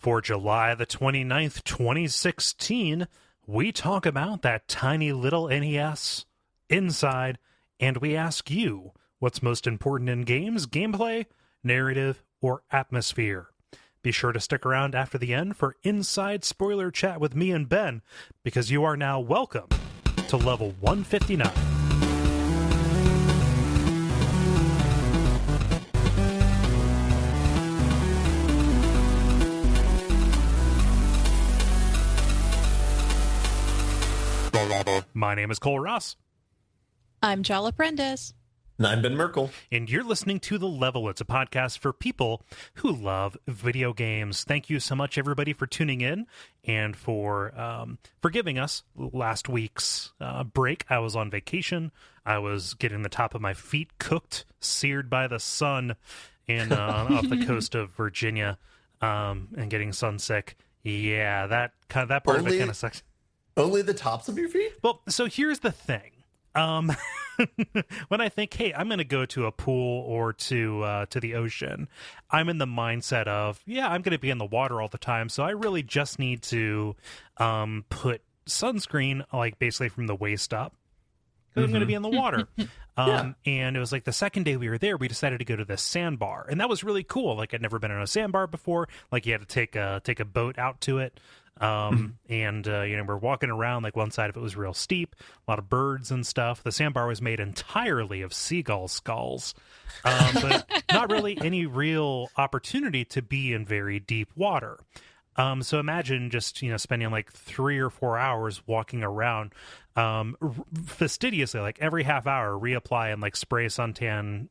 For July the 29th, 2016, we talk about that tiny little NES inside, and we ask you what's most important in games, gameplay, narrative, or atmosphere. Be sure to stick around after the end for Inside Spoiler Chat with me and Ben, because you are now welcome to level 159. My name is Kole Ross. I'm Jala. And I'm Ben Merkel. And you're listening to The Level. It's a podcast for people who love video games. Thank you so much, everybody, for tuning in and for giving us last week's break. I was on vacation. I was getting the top of my feet cooked, seared by the sun, and off the coast of Virginia, and getting sunsick. Yeah, that part of it kind of sucks. Only the tops of your feet? Well, so here's the thing. When I think, hey, I'm going to go to a pool or to the ocean, I'm in the mindset of, yeah, I'm going to be in the water all the time, so I really just need to put sunscreen, like, basically from the waist up, because I'm going to be in the water. And it was like the second day we were there, we decided to go to this sandbar, and that was really cool. Like, I'd never been on a sandbar before. Like, you had to take a boat out to it. And we're walking around, like, one side of it was real steep, a lot of birds and stuff. The sandbar was made entirely of seagull skulls, but not really any real opportunity to be in very deep water. So imagine just, spending like 3 or 4 hours walking around, fastidiously, like every half hour, reapply and like spray suntan,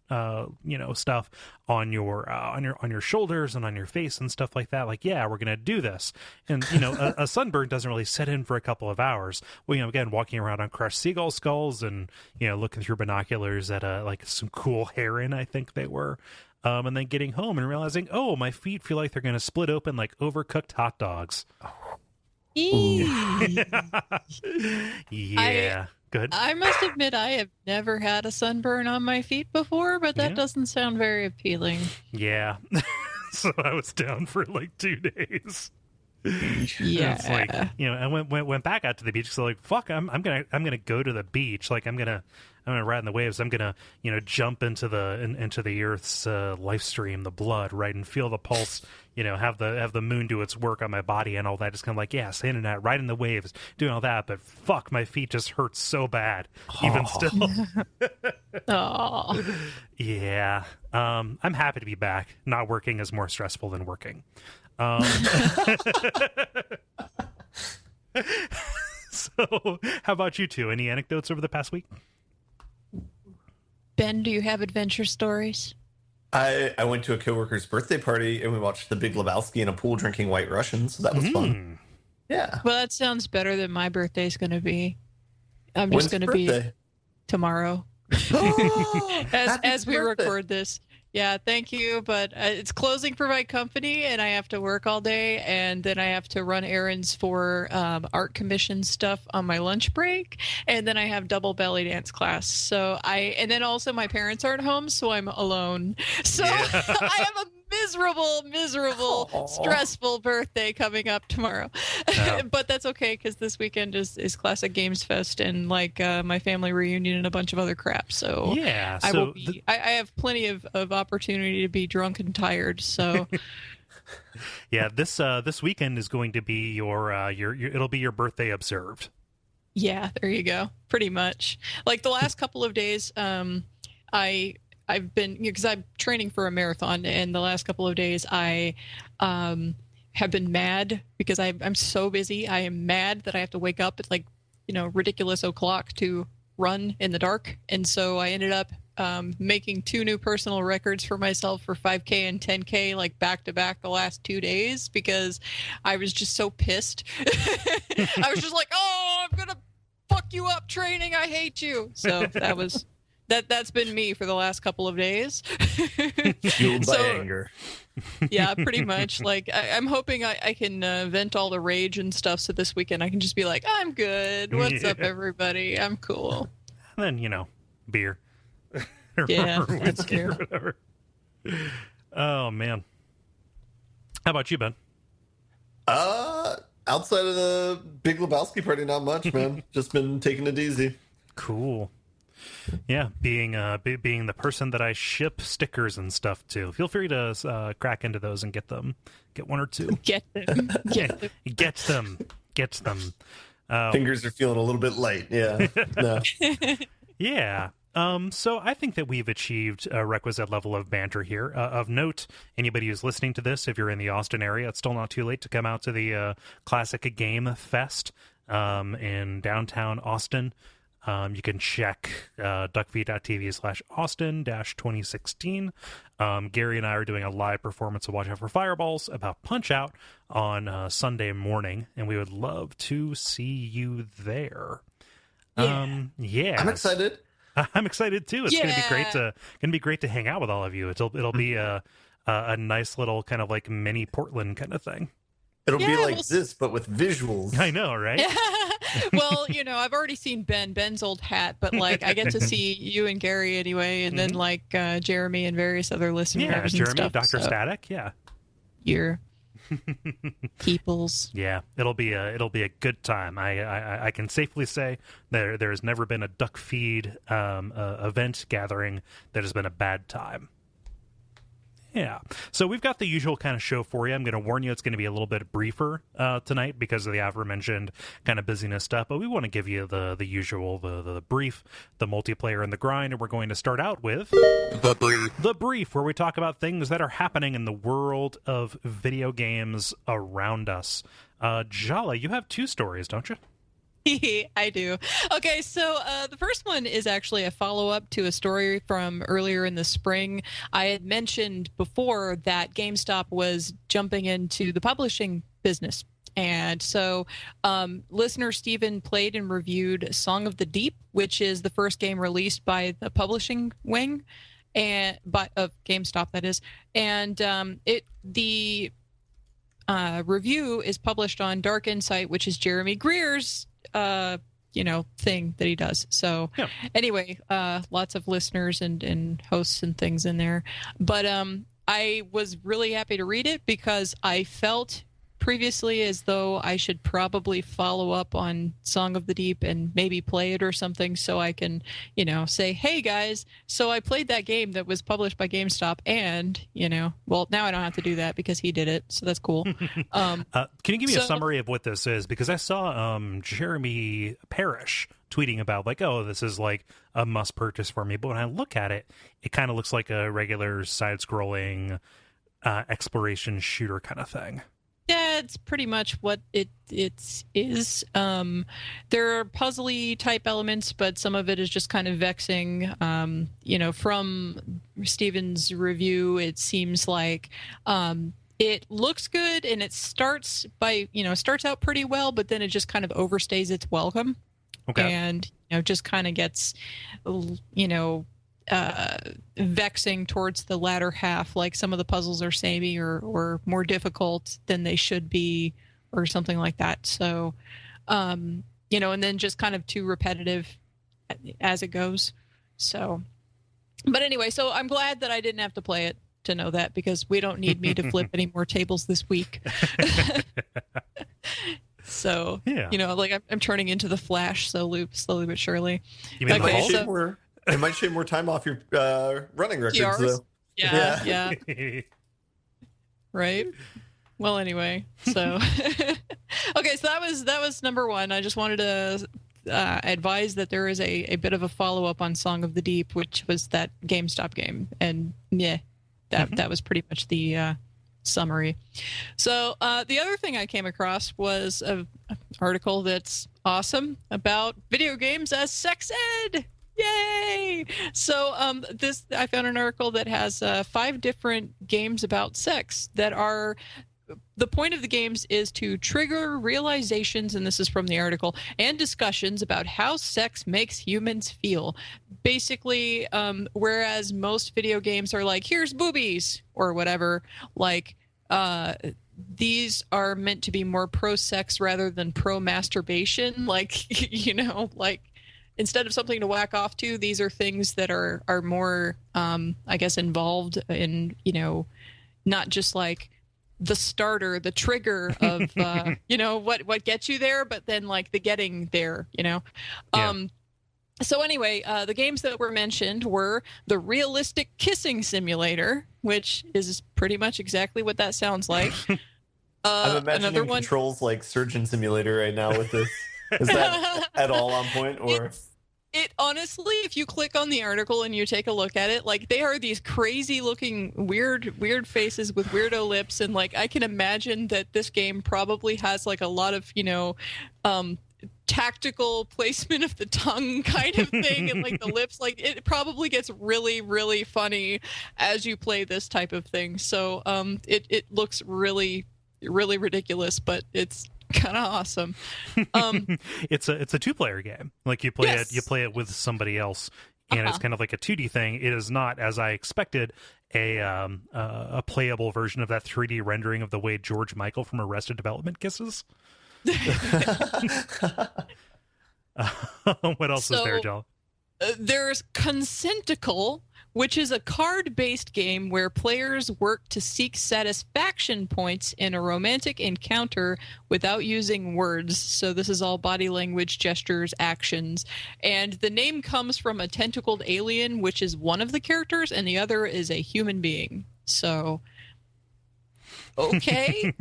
stuff on your shoulders and on your face and stuff like that. Like, yeah, we're going to do this. And, a sunburn doesn't really set in for a couple of hours. Well, again, walking around on crushed seagull skulls and, looking through binoculars at like some cool heron, I think they were. And then getting home and realizing, oh, my feet feel like they're going to split open like overcooked hot dogs. Yeah. Good. I must admit, I have never had a sunburn on my feet before, but that doesn't sound very appealing. Yeah. So I was down for like 2 days. Yeah. It's like, I went back out to the beach. So like, fuck, I'm gonna go to the beach. Like, I'm gonna ride in the waves. I'm gonna jump into the Earth's life stream, the blood, right, and feel the pulse. Have the moon do its work on my body and all that. Just kind of like, yeah, standing out, riding the waves, doing all that. But fuck, my feet just hurt so bad, even still. Oh. Yeah. I'm happy to be back. Not working is more stressful than working. So, how about you two? Any anecdotes over the past week? Ben, do you have adventure stories? I went to a coworker's birthday party and we watched The Big Lebowski in a pool drinking White Russians. So that was fun. Yeah. Well, that sounds better than my birthday's going to be. I'm just going to be tomorrow. as we record this. Yeah, thank you, but it's closing for my company, and I have to work all day, and then I have to run errands for art commission stuff on my lunch break, and then I have double belly dance class. And then also my parents aren't home, so I'm alone. So I have a miserable, stressful birthday coming up tomorrow. Oh. But that's okay, because this weekend is Classic Games Fest and like my family reunion and a bunch of other crap. So yeah, I have plenty of opportunity to be drunk and tired. So yeah, this weekend is going to be your it'll be your birthday observed. Yeah, there you go. Pretty much. Like the last couple of days, I've been, because I'm training for a marathon, and the last couple of days I have been mad because I'm so busy. I am mad that I have to wake up at like, ridiculous o'clock to run in the dark. And so I ended up making 2 new personal records for myself for 5K and 10K, like back to back the last 2 days, because I was just so pissed. I was just like, oh, I'm going to fuck you up training. I hate you. So that's been me for the last couple of days. Fueled by anger. Yeah, pretty much. Like, I'm hoping I can vent all the rage and stuff, so this weekend I can just be like, I'm good. What's up, everybody? I'm cool. And then, beer. Yeah, that's true. Whatever. Oh, man. How about you, Ben? Outside of the Big Lebowski party, not much, man. Just been taking it easy. Cool. Yeah, being the person that I ship stickers and stuff to. Feel free to crack into those and get them. Get one or two. Get them. Get them. Fingers are feeling a little bit light. Yeah. No. Yeah. So I think that we've achieved a requisite level of banter here. Of note, anybody who's listening to this, if you're in the Austin area, it's still not too late to come out to the Classic Game Fest in downtown Austin. You can check Duckfeed.tv/Austin-2016. Gary and I are doing a live performance of Watch Out for Fireballs about Punch-Out on Sunday morning, and we would love to see you there. Yeah. I'm excited. I'm excited too. It's gonna be great to hang out with all of you. It'll be a nice little kind of like mini Portland kind of thing. It'll be like this, but with visuals. I know, right? Well, I've already seen Ben's old hat, but like I get to see you and Gary anyway, and then like Jeremy and various other listeners. Yeah, and Jeremy, stuff, Dr. Static. Yeah, your peoples. Yeah, it'll be a good time. I can safely say there has never been a Duck Feed event gathering that has been a bad time. Yeah. So we've got the usual kind of show for you. I'm going to warn you it's going to be a little bit briefer tonight because of the aforementioned kind of busyness stuff, but we want to give you the usual, the brief, the multiplayer, and the grind, and we're going to start out with The Brief, where we talk about things that are happening in the world of video games around us. Jala, you have 2 stories, don't you? I do. Okay, so the first one is actually a follow-up to a story from earlier in the spring. I had mentioned before that GameStop was jumping into the publishing business. And so listener Steven played and reviewed Song of the Deep, which is the first game released by the publishing wing of GameStop, that is. And the review is published on Dark Insight, which is Jeremy Greer's thing that he does. So anyway, lots of listeners and hosts and things in there. But I was really happy to read it because I felt previously as though I should probably follow up on Song of the Deep and maybe play it or something so I can, say, hey guys, so I played that game that was published by GameStop and, well, now I don't have to do that because he did it. So that's cool. Can you give me a summary of what this is? Because I saw Jeremy Parrish tweeting about like, oh, this is like a must purchase for me. But when I look at it, it kind of looks like a regular side scrolling exploration shooter kind of thing. Yeah, it's pretty much what it is. There are puzzly type elements, but some of it is just kind of vexing. From Steven's review, it seems like it looks good and it starts out pretty well, but then it just kind of overstays its welcome. Okay. And just kind of gets vexing towards the latter half, like some of the puzzles are samey or more difficult than they should be or something like that. So and then just kind of too repetitive as it goes. So but anyway, so I'm glad that I didn't have to play it to know that, because we don't need me to flip any more tables this week. So I'm turning into the Flash slowly but surely. You mean it might shave more time off your running records, PRs? though. Yeah. Right. Well, anyway, so okay, so that was number one. I just wanted to advise that there is a bit of a follow up on Song of the Deep, which was that GameStop game, and that was pretty much the summary. So the other thing I came across was an article that's awesome about video games as sex ed. Yay! So I found an article that has 5 different games about sex that are. The point of the games is to trigger realizations, and this is from the article, and discussions about how sex makes humans feel. Basically, whereas most video games are like, here's boobies, or whatever, like, these are meant to be more pro-sex rather than pro-masturbation. Like, like, instead of something to whack off to, these are things that are more, I guess, involved in, not just like the starter, the trigger of what gets you there, but then like the getting there, Yeah. So anyway, the games that were mentioned were the Realistic Kissing Simulator, which is pretty much exactly what that sounds like. I'm imagining Another one, controls like Surgeon Simulator right now with this. Is that at all on point, or? It honestly, if you click on the article and you take a look at it, like they are these crazy looking weird faces with weirdo lips, and like I can imagine that this game probably has like a lot of tactical placement of the tongue kind of thing, and like the lips, like it probably gets really, really funny as you play this type of thing. So it looks really, really ridiculous, but it's kind of awesome. It's a 2-player game. Like you play Yes. you play it with somebody else, and it's kind of like a 2D thing. It is not, as I expected, a playable version of that 3D rendering of the way George Michael from Arrested Development kisses. What else is there, Jala? There's Consenticle, which is a card-based game where players work to seek satisfaction points in a romantic encounter without using words. So this is all body language, gestures, actions. And the name comes from a tentacled alien, which is one of the characters, and the other is a human being. So... okay.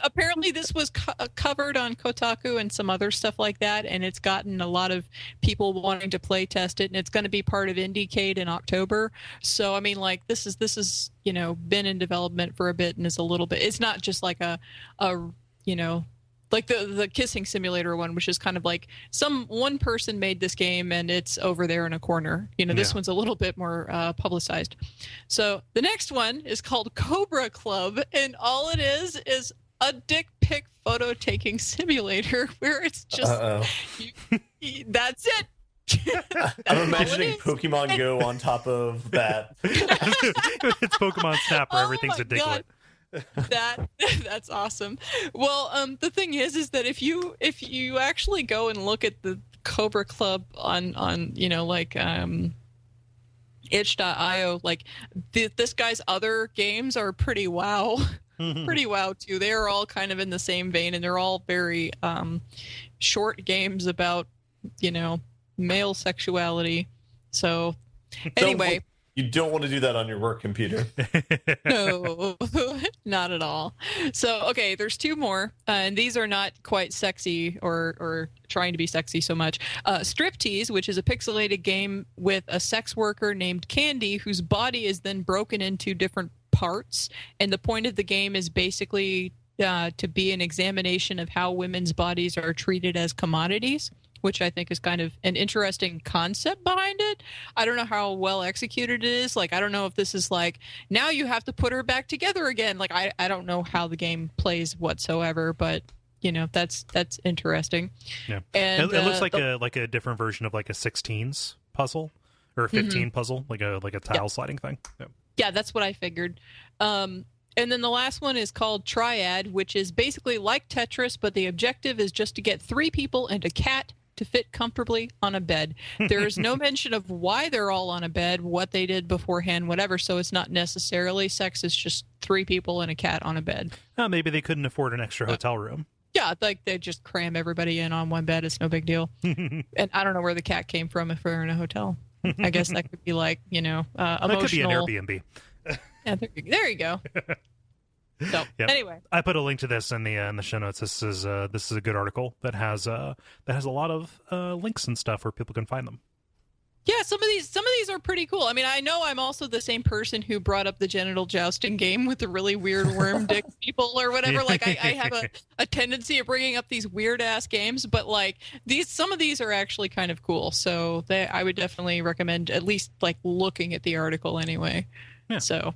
Apparently this was covered on Kotaku and some other stuff like that, and it's gotten a lot of people wanting to play test it, and it's going to be part of IndieCade in October. So I mean, like this is been in development for a bit, and is a little bit, it's not just like a like the kissing simulator one, which is kind of like one person made this game and it's over there in a corner. This one's a little bit more publicized. So the next one is called Cobra Club, and all it is a dick pic photo taking simulator where it's just that's it. I'm imagining Pokemon Go on top of that. It's Pokemon Snap where everything's a dicklet. That's awesome. Well, the thing is that if you actually go and look at the Cobra Club on itch.io, like this guy's other games are pretty wow. Pretty wow too. They're all kind of in the same vein, and they're all very short games about male sexuality. So anyway, you don't want to do that on your work computer. No, not at all. So, okay, there's 2 more, and these are not quite sexy or trying to be sexy so much. Striptease, which is a pixelated game with a sex worker named Candy, whose body is then broken into different parts, and the point of the game is basically to be an examination of how women's bodies are treated as commodities, which I think is kind of an interesting concept behind it. I don't know how well executed it is. Like, I don't know if this is like, now you have to put her back together again. Like, I don't know how the game plays whatsoever, but that's interesting. Yeah, and it looks like a different version of like a 16s puzzle or a 15 puzzle, like a tile sliding thing. Yeah, that's what I figured. And then the last one is called Triad, which is basically like Tetris, but the objective is just to get 3 people and a cat to fit comfortably on a bed. There is no mention of why they're all on a bed, what they did beforehand, whatever. So it's not necessarily sex. It's just 3 people and a cat on a bed. Maybe they couldn't afford an extra hotel room. Yeah, like they just cram everybody in on one bed. It's no big deal. And I don't know where the cat came from if we're in a hotel. I guess that could be like, emotional. That could be an Airbnb. Yeah, there you go. So anyway, I put a link to this in the show notes. This is a good article that has a lot of links and stuff where people can find them. Yeah, some of these are pretty cool. I mean, I know I'm also the same person who brought up the genital jousting game with the really weird worm dick people or whatever. Like, I have a tendency of bringing up these weird ass games, but like some of these are actually kind of cool. So I would definitely recommend at least like looking at the article anyway. Yeah. So.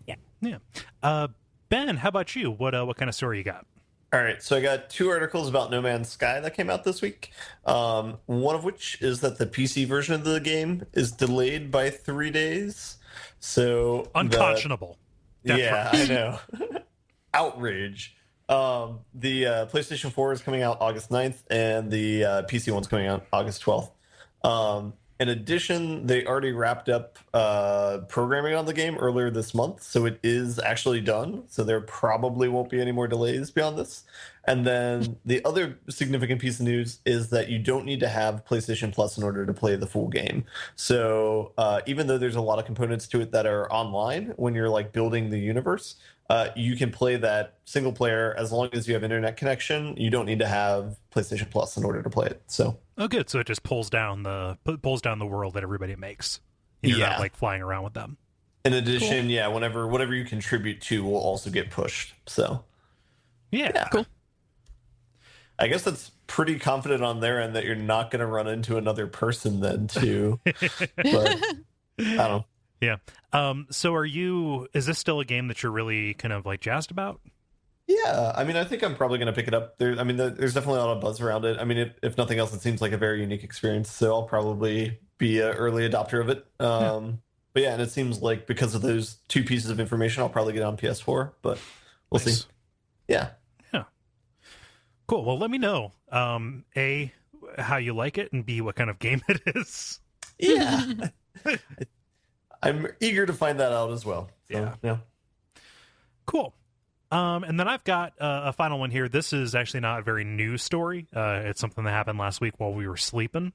Yeah. Ben, how about you? What kind of story you got? All right, so I got 2 articles about No Man's Sky that came out this week. One of which is that the PC version of the game is delayed by 3 days. So unconscionable. Yeah, I know. Outrage. The PlayStation 4 is coming out August 9th, and the PC one's coming out August 12th. in addition, they already wrapped up programming on the game earlier this month, so it is actually done. So there probably won't be any more delays beyond this. And then the other significant piece of news is that you don't need to have PlayStation Plus in order to play the full game. So even though there's a lot of components to it that are online when you're like building the universe, you can play that single player as long as you have internet connection. You don't need to have PlayStation Plus in order to play it. So good. So it just pulls down the world that everybody makes. You're not like flying around with them. In addition, whatever you contribute to will also get pushed. So yeah. Cool. I guess that's pretty confident on their end that you're not going to run into another person then too. But I don't know. Yeah. So is this still a game that you're really kind of like jazzed about? Yeah. I mean, I think I'm probably going to pick it up. There's definitely a lot of buzz around it. I mean, if nothing else, it seems like a very unique experience. So I'll probably be an early adopter of it. But yeah, and it seems like because of those two pieces of information, I'll probably get on PS4, but we'll see. Yeah. Cool. Well, let me know, A, how you like it, and B, what kind of game it is. Yeah. I'm eager to find that out as well. So, yeah. Cool. And then I've got a final one here. This is actually not a very new story. It's something that happened last week while we were sleeping.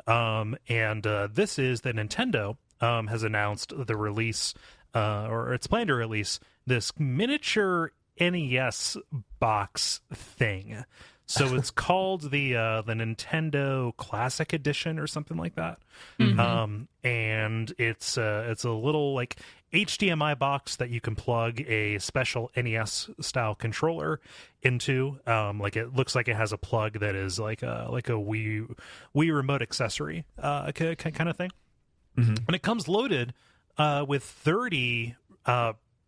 And this is that Nintendo has announced the release, or it's planned to release, this miniature NES box thing. So it's called the Nintendo Classic Edition or something like that. Mm-hmm. And it's a little like HDMI box that you can plug a special NES style controller into. Like it looks like it has a plug that is like a Wii remote accessory kind of thing. Mm-hmm. And it comes loaded with 30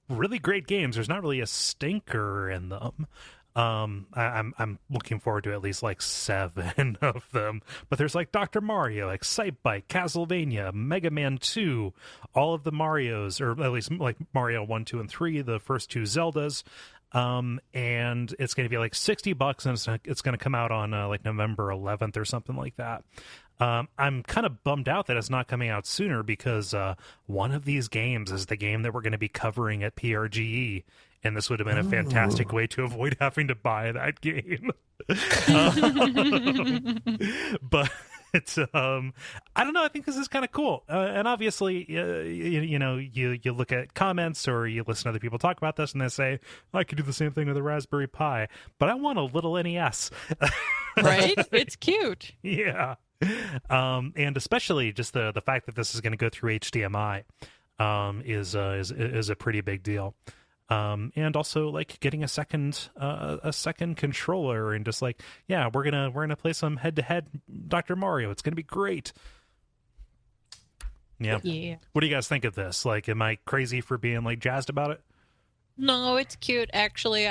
really great games. There's not really a stinker in them. I'm looking forward to at least like 7 of them. But there's like Dr. Mario, Excitebike, Castlevania, Mega Man 2, all of the Marios, or at least like Mario 1, 2, and 3, the first 2 Zeldas. And it's going to be like $60, and it's going to come out on like November 11th or something like that. I'm kind of bummed out that it's not coming out sooner, because one of these games is the game that we're going to be covering at PRGE, and this would have been a fantastic way to avoid having to buy that game. But I don't know. I think this is kind of cool. And obviously, you look at comments or you listen to other people talk about this, and they say, I could do the same thing with a Raspberry Pi, but I want a little NES. Right? It's cute. Yeah. And especially just the fact that this is going to go through HDMI is a pretty big deal. And also like getting a second controller, and just like, yeah, we're gonna play some head-to-head Dr. Mario. It's gonna be great. Yeah. What do you guys think of this? Like, am I crazy for being like jazzed about it? No, it's cute. Actually,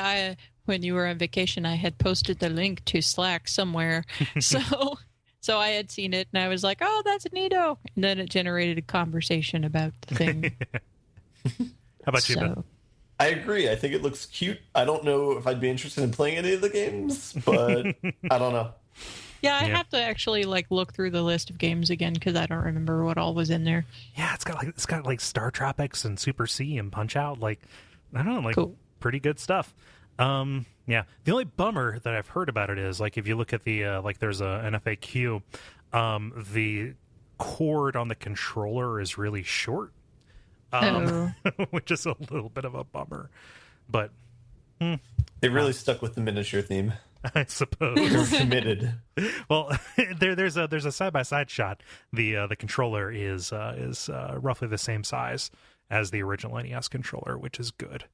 when you were on vacation, I had posted the link to Slack somewhere. So I had seen it, and I was like, oh, that's neato. And then it generated a conversation about the thing. How about you, Ben? I agree. I think it looks cute. I don't know if I'd be interested in playing any of the games, but I don't know. Yeah, I have to actually like look through the list of games again, because I don't remember what all was in there. Yeah, it's got like Star Tropics and Super C and Punch Out. Like, I don't know, like cool. Pretty good stuff. Yeah. The only bummer that I've heard about it is like, if you look at the like there's an FAQ, the cord on the controller is really short. Which is a little bit of a bummer, but they really stuck with the miniature theme. I suppose they're committed. Well, there's a side-by-side shot. The controller is roughly the same size as the original NES controller, which is good,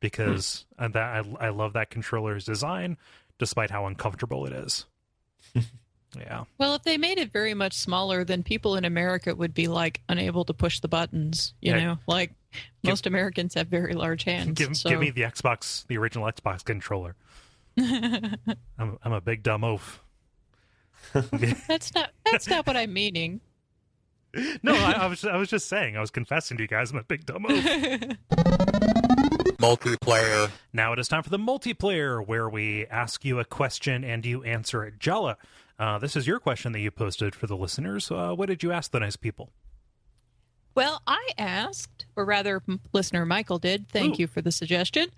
because I love that controller's design, despite how uncomfortable it is. Yeah. Well, if they made it very much smaller, then people in America would be like unable to push the buttons. You know, like most Americans have very large hands. Give me the original Xbox controller. I'm a big dumb oaf. That's not what I'm meaning. No, I was just saying. I was confessing to you guys. I'm a big dumb oaf. Multiplayer. Now it is time for the multiplayer, where we ask you a question and you answer it. Jala, This is your question that you posted for the listeners. What did you ask the nice people? Well, I asked, or rather, listener Michael did. Thank you for the suggestion.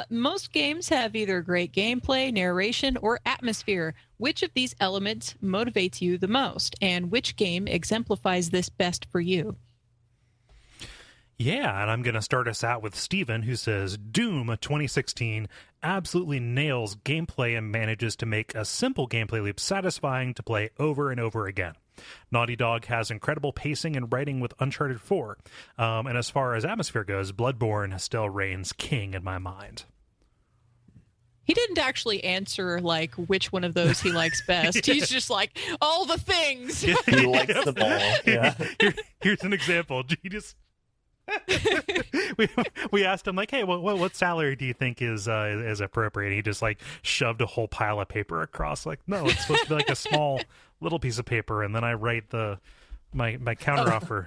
Most games have either great gameplay, narration, or atmosphere. Which of these elements motivates you the most, and which game exemplifies this best for you? Yeah, and I'm going to start us out with Steven, who says, Doom 2016 absolutely nails gameplay and manages to make a simple gameplay loop satisfying to play over and over again. Naughty Dog has incredible pacing and writing with Uncharted 4. And as far as atmosphere goes, Bloodborne still reigns king in my mind. He didn't actually answer, like, which one of those he likes best. He's just like, all the things. He likes them all. Yeah. Here's an example. He just... we asked him, like, hey, what salary do you think is appropriate? And he just like shoved a whole pile of paper across, like, no, it's supposed to be like a small little piece of paper, and then I write my counteroffer.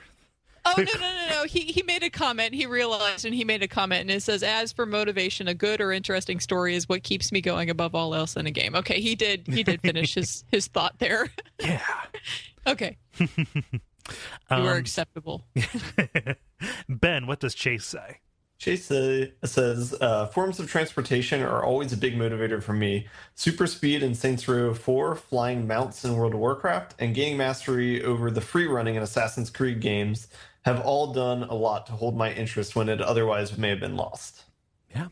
Oh, no. He made a comment. He realized, and he made a comment, and it says, as for motivation, a good or interesting story is what keeps me going above all else in a game. Okay, he did finish his thought there. Yeah. Okay. You are acceptable. Ben, what does Chase say? Chase says, forms of transportation are always a big motivator for me. Super speed in Saints Row 4, flying mounts in World of Warcraft, and gaining mastery over the free running in Assassin's Creed games have all done a lot to hold my interest when it otherwise may have been lost. Yeah.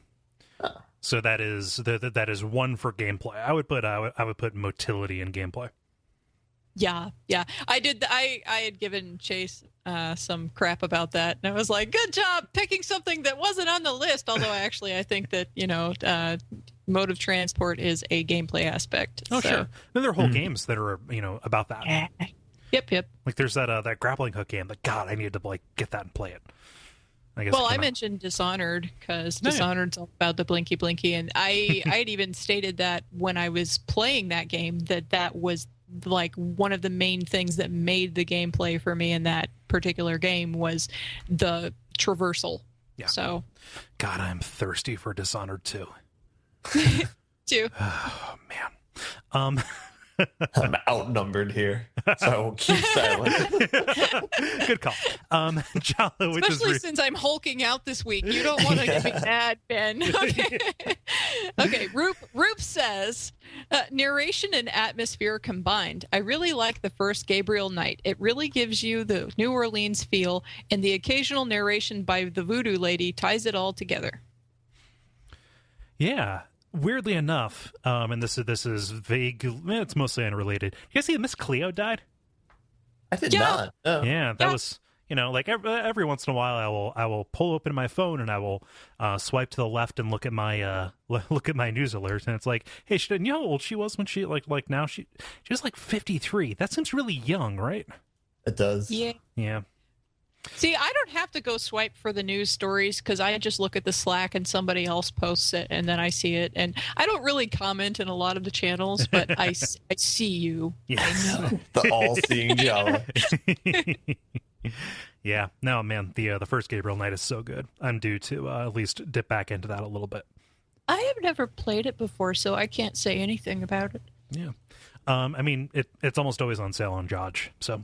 So that is one for gameplay. I would put motility in gameplay. Yeah. I did. I had given Chase some crap about that, and I was like, "Good job picking something that wasn't on the list." Although I think that mode of transport is a gameplay aspect. Oh, so. Sure. Then there are whole games that are about that. Yeah. Yep. Like there's that grappling hook game that God, I need to like get that and play it. I guess. Well, I mentioned Dishonored because Dishonored's all about the blinky, and I had even stated that when I was playing that game that was like one of the main things that made the gameplay for me in that particular game was the traversal. Yeah. So, God, I'm thirsty for Dishonored too. Too. Oh man. I'm outnumbered here, so I will keep silent. Good call. Jala, especially since I'm hulking out this week. You don't want to get me mad, Ben. Okay. Roop says, narration and atmosphere combined. I really like the first Gabriel Night. It really gives you the New Orleans feel, and the occasional narration by the voodoo lady ties it all together. Yeah. Weirdly enough, and this is vague. It's mostly unrelated. You guys see Miss Cleo died? I did not. Oh. Yeah, that was like every once in a while I will pull open my phone and I will swipe to the left and look at my news alerts, and it's like, hey, you know how old she was when she like now she was like 53. That seems really young, right? It does. Yeah. See, I don't have to go swipe for the news stories because I just look at the Slack and somebody else posts it and then I see it. And I don't really comment in a lot of the channels, but I see you. Yes. I know. The all-seeing Jala. Yeah. No, man, the first Gabriel Night is so good. I'm due to at least dip back into that a little bit. I have never played it before, so I can't say anything about it. Yeah. I mean, it's almost always on sale on Dodge, so.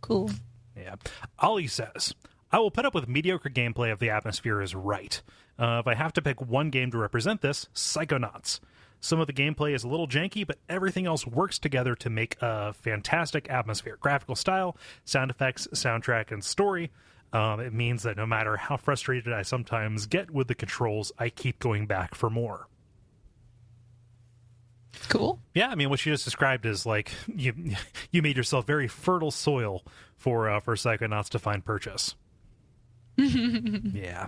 Cool. Yeah. Ollie says, I will put up with mediocre gameplay if the atmosphere is right. If I have to pick one game to represent this, Psychonauts. Some of the gameplay is a little janky, but everything else works together to make a fantastic atmosphere. Graphical style, sound effects, soundtrack, and story. It means that no matter how frustrated I sometimes get with the controls, I keep going back for more. Cool. Yeah, I mean, what you just described is like you made yourself very fertile soil for Psychonauts to find purchase. Yeah,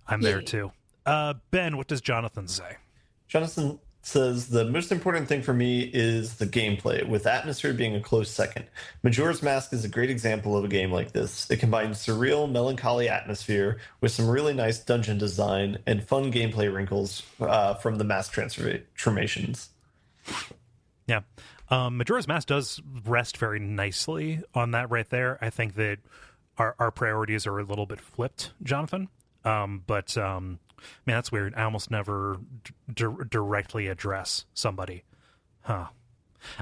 I'm there too. Ben, what does Jonathan say? Jonathan says, the most important thing for me is the gameplay, with atmosphere being a close second. Majora's Mask is a great example of a game like this. It combines surreal, melancholy atmosphere with some really nice dungeon design and fun gameplay wrinkles from the mask transformations. Yeah. Majora's Mask does rest very nicely on that right there. I think that our priorities are a little bit flipped, Jonathan. But man, that's weird. I almost never directly address somebody. Huh.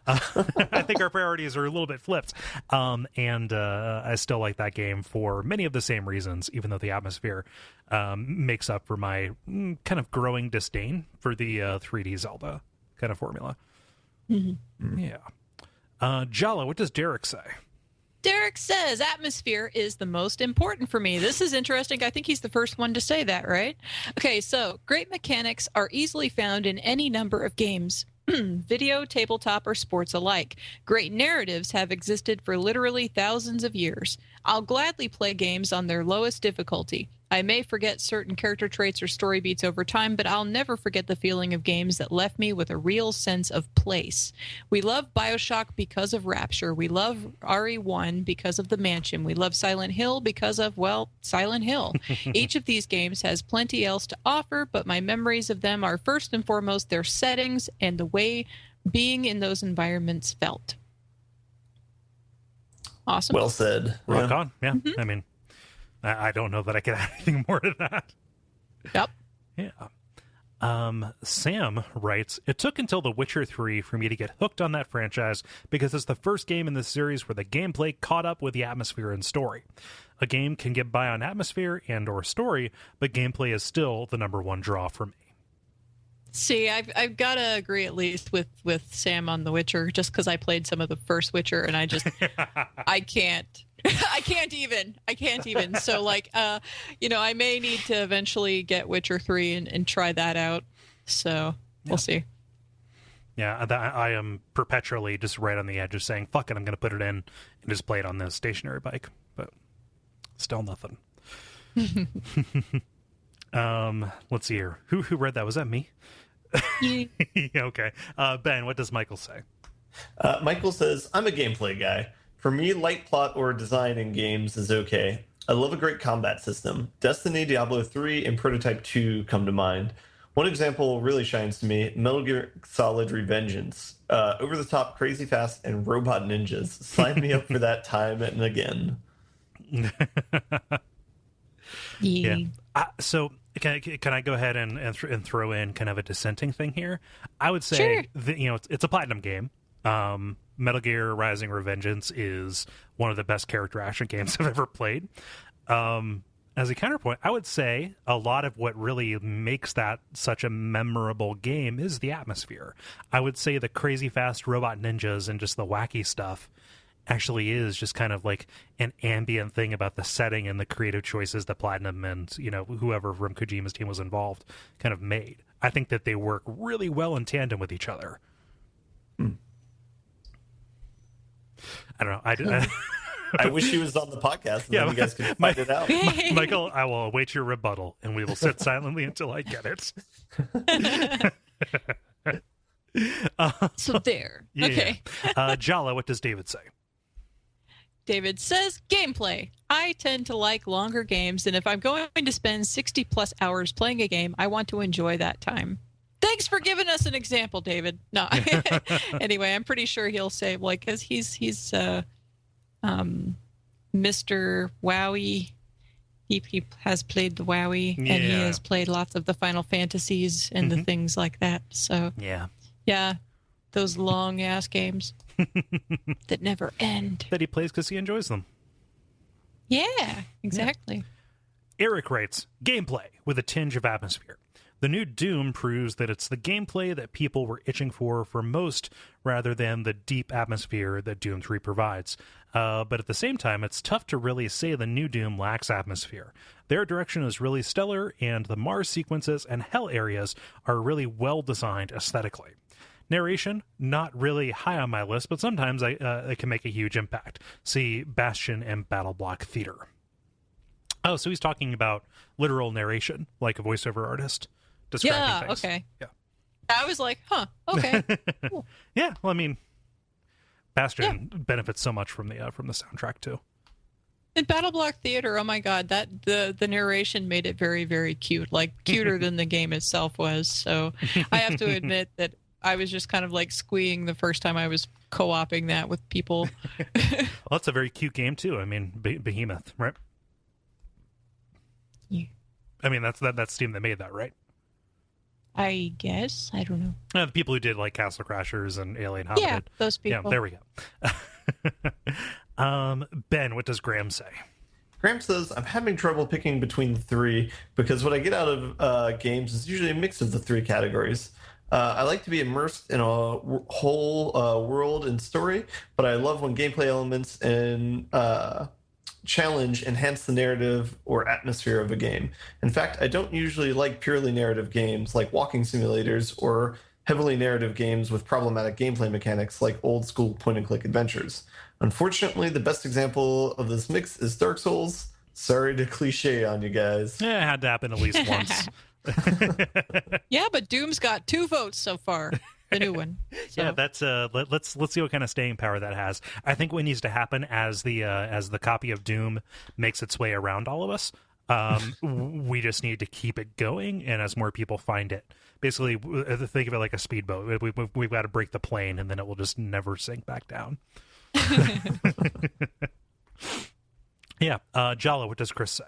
I think our priorities are a little bit flipped. And I still like that game for many of the same reasons, even though the atmosphere makes up for my kind of growing disdain for the 3D Zelda kind of formula. Mm-hmm. Yeah. Jala, what does Derek say? Derek says atmosphere is the most important for me. This is interesting. I think he's the first one to say that, right? Okay, so great mechanics are easily found in any number of games. Video, tabletop, or sports alike. Great narratives have existed for literally thousands of years. I'll gladly play games on their lowest difficulty. I may forget certain character traits or story beats over time, but I'll never forget the feeling of games that left me with a real sense of place. We love BioShock because of Rapture. We love RE1 because of the mansion. We love Silent Hill because of, well, Silent Hill. Each of these games has plenty else to offer, but my memories of them are first and foremost their settings and the way being in those environments felt. Awesome. Well said. Rock on. Yeah. Mm-hmm. I mean, I don't know that I can add anything more to that. Yep. Yeah. Sam writes, it took until The Witcher 3 for me to get hooked on that franchise because it's the first game in the series where the gameplay caught up with the atmosphere and story. A game can get by on atmosphere and or story, but gameplay is still the number one draw for me. See, I've got to agree at least with Sam on The Witcher, just because I played some of the first Witcher, and I just, I can't even. So, like, I may need to eventually get Witcher 3 and try that out. So, we'll see. Yeah, I am perpetually just right on the edge of saying, fuck it, I'm going to put it in and just play it on the stationary bike. But still nothing. Let's see here. Who read that? Was that me? Yeah. Okay. Ben, what does Michael say? Michael says, I'm a gameplay guy. For me, light plot or design in games is okay. I love a great combat system. Destiny, Diablo 3, and Prototype 2 come to mind. One example really shines to me, Metal Gear Solid Revengeance. Over the top, crazy fast, and robot ninjas. Sign me up for that time and again. Yeah. So can I go ahead and throw in kind of a dissenting thing here? I would say sure. that, it's a platinum game. Metal Gear Rising Revengeance is one of the best character action games I've ever played. As a counterpoint, I would say a lot of what really makes that such a memorable game is the atmosphere. I would say the crazy fast robot ninjas and just the wacky stuff actually is just kind of like an ambient thing about the setting and the creative choices that Platinum and, whoever from Kojima's team was involved kind of made. I think that they work really well in tandem with each other. I don't know. I wish he was on the podcast and then you guys could find it out. Michael, I will await your rebuttal and we will sit silently until I get it. So there. Yeah, okay. Yeah. Jala, what does David say? David says, gameplay. I tend to like longer games, and if I'm going to spend 60 plus hours playing a game, I want to enjoy that time. Thanks for giving us an example, David. No. Anyway, I'm pretty sure he'll say, like, because he's Mr. Wowie. He has played the Wowie, and he has played lots of the Final Fantasies and the things like that. So yeah, those long ass games that never end. That he plays because he enjoys them. Yeah, exactly. Yeah. Eric writes, gameplay with a tinge of atmosphere. The new Doom proves that it's the gameplay that people were itching for most, rather than the deep atmosphere that Doom 3 provides. But at the same time, it's tough to really say the new Doom lacks atmosphere. Their direction is really stellar, and the Mars sequences and Hell areas are really well designed aesthetically. Narration, not really high on my list, but sometimes it can make a huge impact. See Bastion and Battle Block Theater. Oh, so he's talking about literal narration, like a voiceover artist describing things. Okay. Yeah. I was like, okay. Cool. Yeah, well, I mean, Bastion benefits so much from the soundtrack too. In Battle Block Theater, oh my god, that the narration made it very, very cute, like cuter than the game itself was. So I have to admit that I was just kind of like squeeing the first time I was co-oping that with people. Well, that's a very cute game too. I mean, Behemoth, right? Yeah. I mean, that's Steam that made that, right? I guess. I don't know. The people who did like Castle Crashers and Alien Yeah, Hominid. those Yeah, people. there we go. Ben, what does Graham say? Graham says, I'm having trouble picking between the three because what I get out of games is usually a mix of the three categories. I like to be immersed in a whole world and story, but I love when gameplay elements and challenge enhance the narrative or atmosphere of a game. In fact, I don't usually like purely narrative games like walking simulators or heavily narrative games with problematic gameplay mechanics like old school point and click adventures. Unfortunately, the best example of this mix is Dark Souls. Sorry to cliche on you guys. Yeah, it had to happen at least once. Yeah, but Doom's got 2 votes so far. The new one. So. Yeah, that's let's see what kind of staying power that has. I think what needs to happen as the copy of Doom makes its way around all of us, we just need to keep it going, and as more people find it, basically think of it like a speedboat. We've got to break the plane, and then it will just never sink back down. Yeah, Jala, what does Chris say?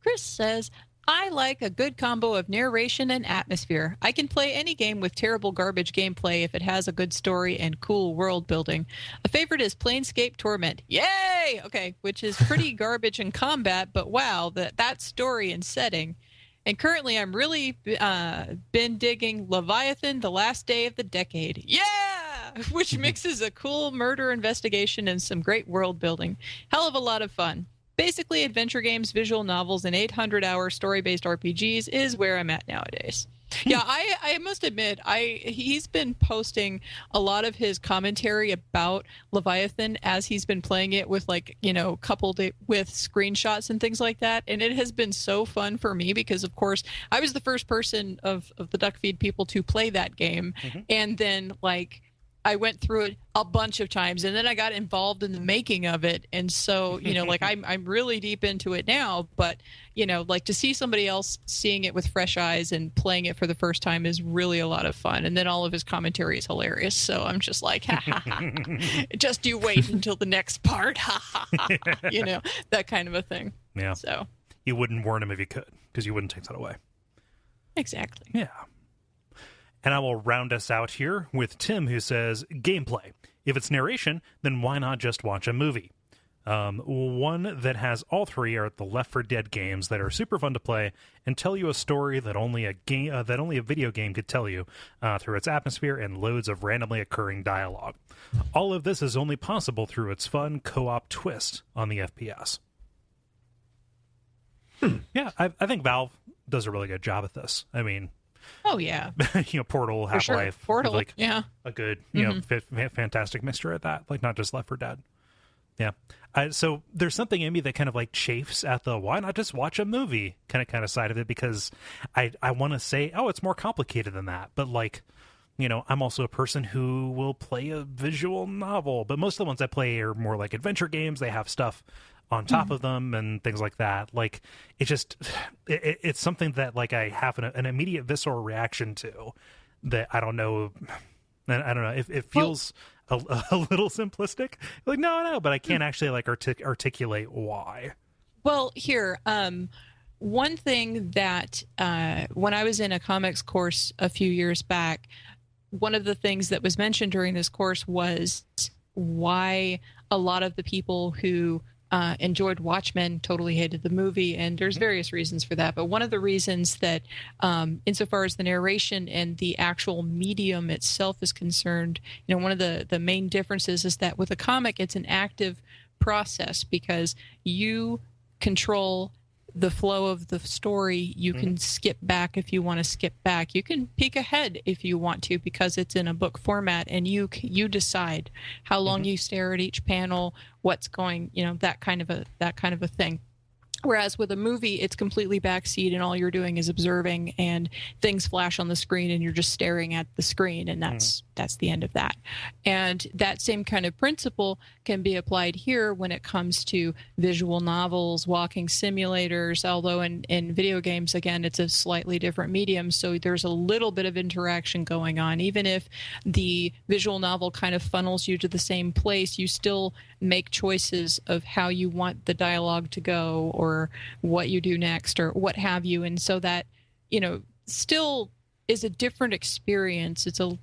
Chris says, I like a good combo of narration and atmosphere. I can play any game with terrible garbage gameplay if it has a good story and cool world building. A favorite is Planescape Torment. Yay! Okay, which is pretty garbage in combat, but wow, that story and setting. And currently I'm really been digging Leviathan, The Last Day of the Decade. Yeah! Which mixes a cool murder investigation and some great world building. Hell of a lot of fun. Basically, adventure games, visual novels, and 800-hour story-based RPGs is where I'm at nowadays. Yeah, I must admit, he's been posting a lot of his commentary about Leviathan as he's been playing it with, like, you know, coupled it with screenshots and things like that. And it has been so fun for me because, of course, I was the first person of the Duckfeed people to play that game. Mm-hmm. And then, like, I went through it a bunch of times, and then I got involved in the making of it. And so, you know, like I'm really deep into it now, but, you know, like to see somebody else seeing it with fresh eyes and playing it for the first time is really a lot of fun. And then all of his commentary is hilarious. So I'm just like, ha ha ha, just you wait until the next part. Ha ha ha, you know, that kind of a thing. Yeah. So you wouldn't warn him if you could, because you wouldn't take that away. Exactly. Yeah. And I will round us out here with Tim, who says, gameplay. If it's narration, then why not just watch a movie? One that has all three are the Left 4 Dead games that are super fun to play and tell you a story that only a video game could tell you through its atmosphere and loads of randomly occurring dialogue. All of this is only possible through its fun co-op twist on the FPS. Yeah, I think Valve does a really good job at this. I mean... Oh yeah, you know, Portal, Half-Life, sure. Portal, like yeah, a good, you know, fantastic mixture at that. Like not just Left 4 Dead. Yeah. So there's something in me that kind of like chafes at the why not just watch a movie kind of side of it, because I want to say, oh, it's more complicated than that. But like, you know, I'm also a person who will play a visual novel, but most of the ones I play are more like adventure games. They have stuff on top of them and things like that. Like it just, it's something that like I have an immediate visceral reaction to that I don't know. I don't know if it feels a little simplistic. Like, no, but I can't actually like articulate why. Well, here, one thing that when I was in a comics course a few years back, one of the things that was mentioned during this course was why a lot of the people who enjoyed Watchmen totally hated the movie, and there's various reasons for that. But one of the reasons that, insofar as the narration and the actual medium itself is concerned, you know, one of the main differences is that with a comic, it's an active process because you control the flow of the story. You can skip back if you want to skip back. You can peek ahead if you want to because it's in a book format, and you decide how long you stare at each panel, what's going, you know, that kind of a thing. Whereas with a movie, it's completely backseat, and all you're doing is observing, and things flash on the screen, and you're just staring at the screen, and that's the end of that. And that same kind of principle can be applied here when it comes to visual novels, walking simulators, although in video games, again, it's a slightly different medium, so there's a little bit of interaction going on. Even if the visual novel kind of funnels you to the same place, you still make choices of how you want the dialogue to go or what you do next or what have you. And so that, you know, still is a different experience. It's a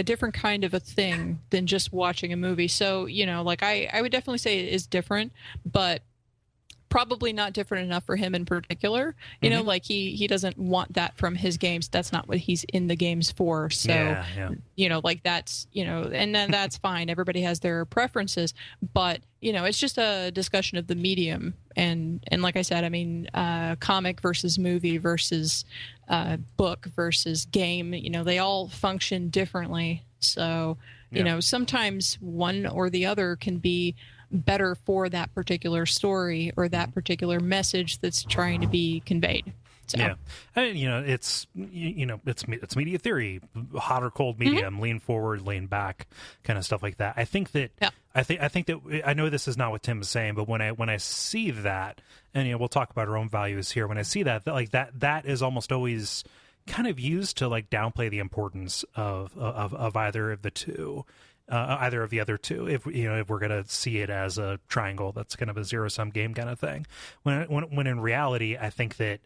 different kind of a thing than just watching a movie. So, like I would definitely say it is different, but probably not different enough for him in particular. Like he doesn't want that from his games. That's not what he's in the games for. So, like that's, and then that's fine. Everybody has their preferences, but it's just a discussion of the medium. And like I said, I mean, comic versus movie versus book versus game, they all function differently. So, sometimes one or the other can be better for that particular story or that particular message that's trying to be conveyed. So. Yeah, and, it's media theory, hot or cold medium, lean forward, lean back, kind of stuff like that. I think that I think that I know this is not what Tim is saying, but when I see that, and we'll talk about our own values here. When I see that like that is almost always kind of used to like downplay the importance of either of the two. Either of the other two, if we're gonna see it as a triangle that's kind of a zero-sum game kind of thing, when in reality, I think that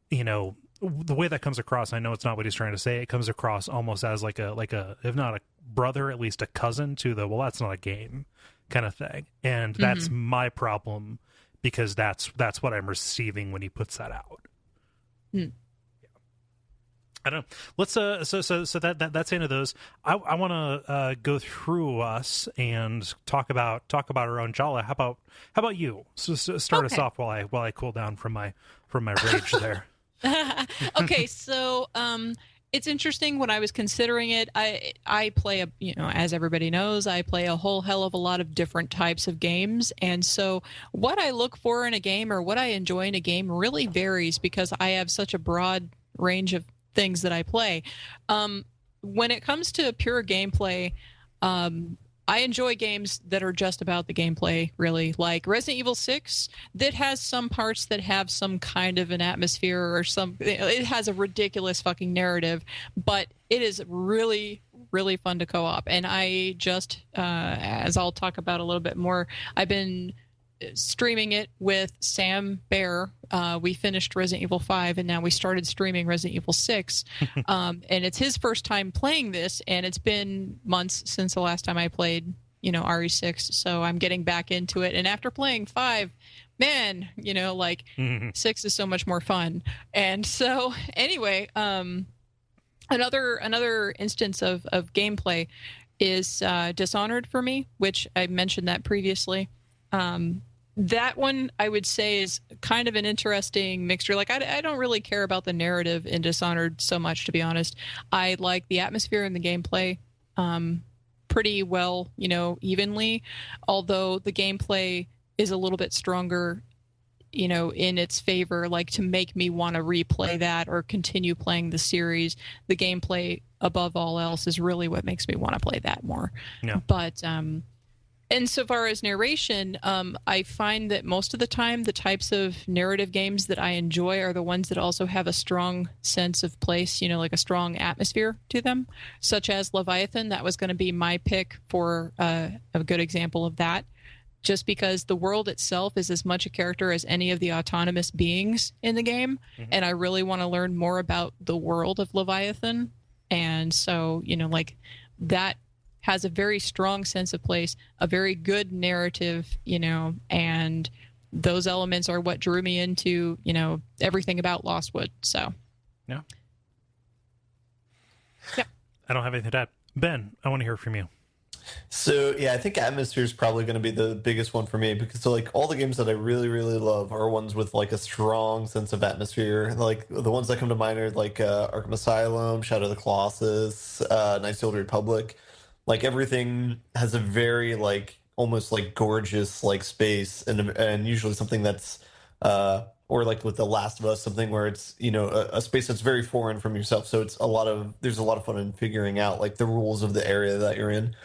the way that comes across, I know it's not what he's trying to say. It comes across almost as like a if not a brother, at least a cousin to the that's not a game kind of thing, and that's my problem because that's what I'm receiving when he puts that out. I don't know. Let's so that's the end of those. I want to go through us and talk about our own Jala. How about you? So start us off while I cool down from my rage there. Okay, so it's interesting. When I was considering it, I play as everybody knows, I play a whole hell of a lot of different types of games, and so what I look for in a game or what I enjoy in a game really varies because I have such a broad range of things that I play. When it comes to pure gameplay, I enjoy games that are just about the gameplay, really. Like Resident Evil 6, that has some parts that have some kind of an atmosphere or it has a ridiculous fucking narrative, but it is really, really fun to co-op. And I just, as I'll talk about a little bit more, I've been streaming it with Sam Bear. We finished Resident Evil 5 and now we started streaming Resident Evil 6. And it's his first time playing this, and it's been months since the last time I played, RE6. So I'm getting back into it. And after playing 5, man, 6 is so much more fun. And so anyway, another instance of gameplay is Dishonored for me, which I mentioned that previously. That one I would say is kind of an interesting mixture. Like I don't really care about the narrative in Dishonored so much, to be honest. I like the atmosphere and the gameplay pretty well, evenly. Although the gameplay is a little bit stronger, in its favor, like to make me want to replay that or continue playing the series. The gameplay above all else is really what makes me want to play that more. Yeah. But insofar as narration, I find that most of the time the types of narrative games that I enjoy are the ones that also have a strong sense of place, like a strong atmosphere to them, such as Leviathan. That was going to be my pick for a good example of that, just because the world itself is as much a character as any of the autonomous beings in the game, and I really want to learn more about the world of Leviathan. And so, that has a very strong sense of place, a very good narrative, and those elements are what drew me into, everything about Lostwood. So, yeah. Yep. I don't have anything to add. Ben, I want to hear from you. So yeah, I think atmosphere is probably going to be the biggest one for me because all the games that I really really love are ones with like a strong sense of atmosphere. Like the ones that come to mind are like Arkham Asylum, Shadow of the Colossus, Knights of the Old Republic. Like everything has a very like almost like gorgeous like space and usually something that's or like with The Last of Us, something where it's a space that's very foreign from yourself. So there's a lot of fun in figuring out like the rules of the area that you're in.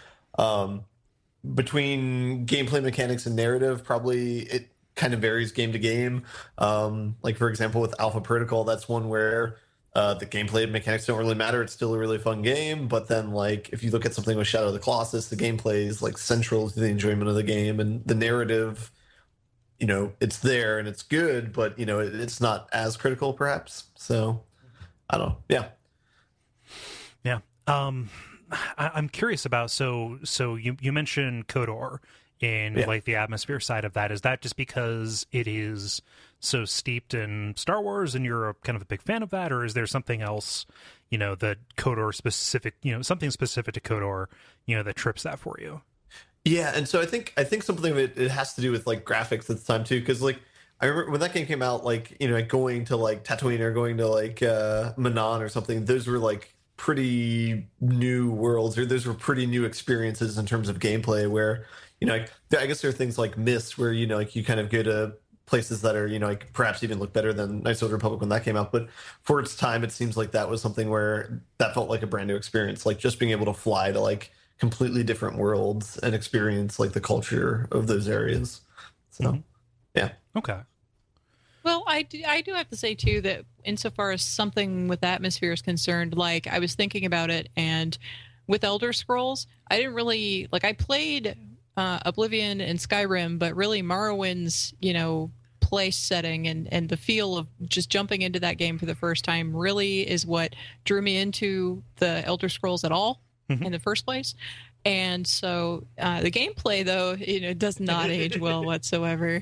Between gameplay mechanics and narrative, probably it kind of varies game to game. Like for example, with Alpha Protocol, that's one where the gameplay mechanics don't really matter. It's still a really fun game, but then like if you look at something with Shadow of the Colossus, the gameplay is like central to the enjoyment of the game, and the narrative, it's there and it's good, but it's not as critical perhaps. So I don't know. Yeah. Yeah. I'm curious about, so you mentioned Kodor in Yeah. like the atmosphere side of that. Is that just because it is so steeped in Star Wars and you're kind of a big fan of that, or is there something else, that Kodor specific, something specific to Kodor, that trips that for you? Yeah, and so I think something of it has to do with like graphics at the time too, because like I remember when that game came out, like like going to like Tatooine or going to like Manan or something. Those were like pretty new worlds, or those were pretty new experiences in terms of gameplay. Where like, I guess there are things like Myst, where like you kind of go to places that are like perhaps even look better than Knights of the Republic when that came out. But for its time, it seems like that was something where that felt like a brand new experience, like just being able to fly to like completely different worlds and experience like the culture of those areas. So, yeah. Okay. Well, I do have to say too that insofar as something with atmosphere is concerned, like I was thinking about it, and with Elder Scrolls, I didn't really like. I played Oblivion and Skyrim, but really Morrowind's place setting and the feel of just jumping into that game for the first time really is what drew me into the Elder Scrolls at all in the first place. And so the gameplay, though, does not age well whatsoever.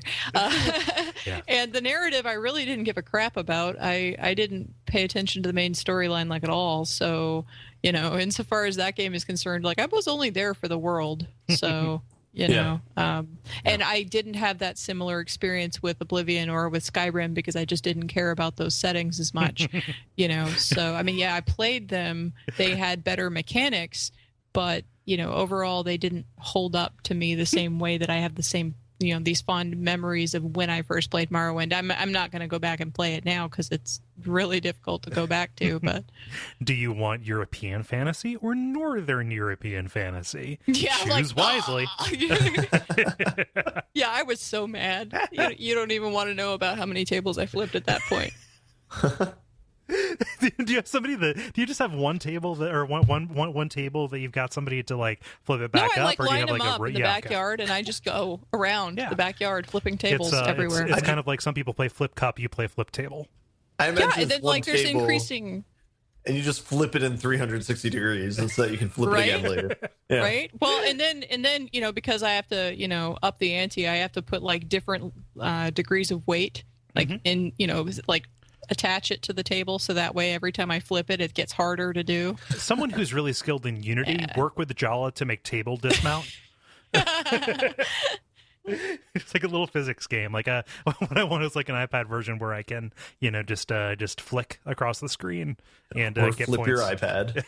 Yeah. And the narrative, I really didn't give a crap about. I didn't pay attention to the main storyline like at all. So, insofar as that game is concerned, like I was only there for the world. So, and I didn't have that similar experience with Oblivion or with Skyrim because I just didn't care about those settings as much, So, I mean, yeah, I played them. They had better mechanics, but overall they didn't hold up to me the same way that I have the same, these fond memories of when I first played Morrowind. I'm not going to go back and play it now because it's really difficult to go back to. But do you want European fantasy or Northern European fantasy? Yeah, choose wisely. Yeah, I was so mad. You don't even want to know about how many tables I flipped at that point. Do you have somebody do you just have one table or one table that you've got somebody to like flip it back I up, or do you line have them like up in the backyard, and I just go around the backyard flipping tables everywhere. It's kind of like some people play flip cup, you play flip table. I imagine and then like there's increasing, and you just flip it in 360 degrees, and so that you can flip it again later. Yeah. Right. Well, and then because I have to up the ante, I have to put like different degrees of weight, like in like attach it to the table so that way every time I flip it, it gets harder to do. Someone who's really skilled in Unity work with Jala to make table dismount. It's like a little physics game. Like what I want is like an iPad version where I can just flick across the screen and or get flip points. your iPad.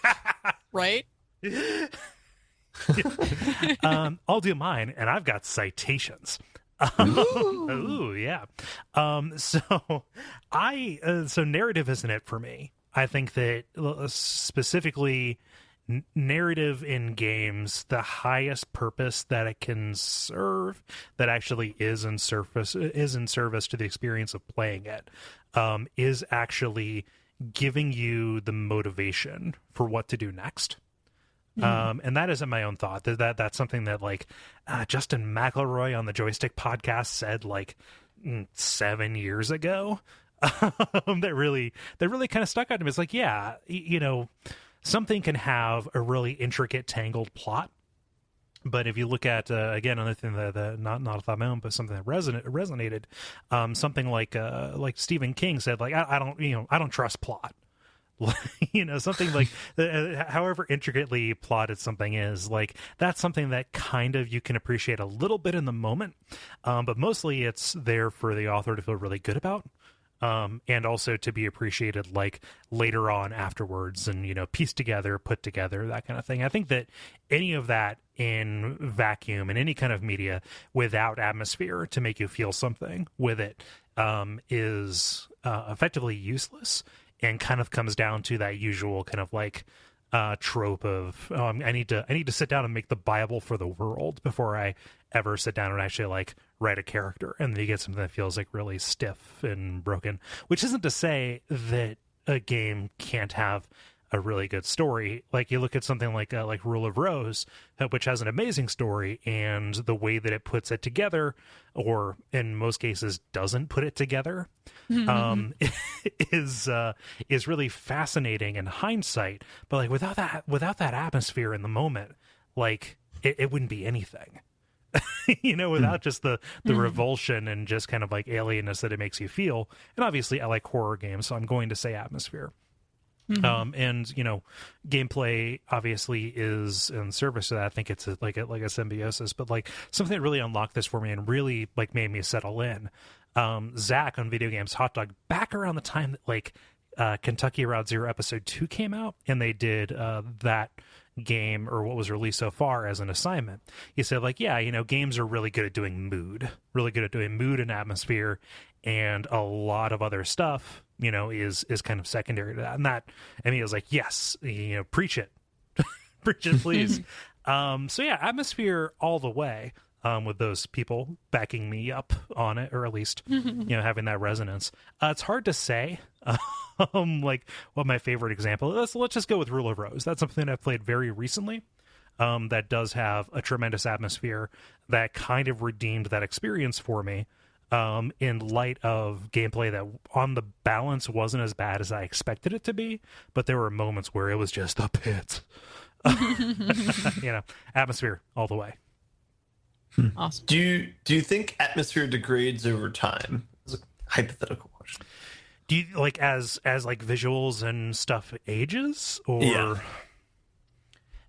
Right. I'll do mine, and I've got citations. Ooh, yeah. So narrative isn't it for me. I think that specifically narrative in games, the highest purpose that it can serve, that actually is in service to the experience of playing it, is actually giving you the motivation for what to do next. And that isn't my own thought. That's something that like Justin McElroy on the Joystick podcast said like 7 years ago. That really kind of stuck out to me. It's like, yeah, something can have a really intricate, tangled plot, but if you look at again another thing that not off my own, but something that resonated, something like Stephen King said, like I don't trust plot. Something like however intricately plotted something is, like that's something that kind of you can appreciate a little bit in the moment, but mostly it's there for the author to feel really good about, and also to be appreciated like later on afterwards, and pieced together, put together, that kind of thing. I think that any of that in vacuum in any kind of media without atmosphere to make you feel something with it is effectively useless. And kind of comes down to that usual kind of like trope of, I need to sit down and make the Bible for the world before I ever sit down and actually like write a character. And then you get something that feels like really stiff and broken, which isn't to say that a game can't have a really good story. Like you look at something like Rule of Rose, which has an amazing story, and the way that it puts it together, or in most cases doesn't put it together, is really fascinating in hindsight. But like without that atmosphere in the moment, like it wouldn't be anything. Without just the revulsion and just kind of like alienness that it makes you feel. And obviously I like horror games, so I'm going to say atmosphere. And gameplay obviously is in service to that. I think it's like a symbiosis, but like something that really unlocked this for me and really like made me settle in. Zach on Video Games Hot Dog, back around the time that like Kentucky Route Zero Episode 2 came out, and they did that game, or what was released so far, as an assignment. He said like, games are really good at doing mood and atmosphere, and a lot of other stuff is kind of secondary to that. And that, he was like, yes, preach it preach it, please. Atmosphere all the way, with those people backing me up on it, or at least having that resonance. It's hard to say like what my favorite example is. Let's just go with Rule of Rose. That's something I've played very recently, that does have a tremendous atmosphere that kind of redeemed that experience for me, in light of gameplay that on the balance wasn't as bad as I expected it to be, but there were moments where it was just a pit. Atmosphere all the way. Awesome. Do you think atmosphere degrades over time? It's a hypothetical question. Do you like as like visuals and stuff ages, or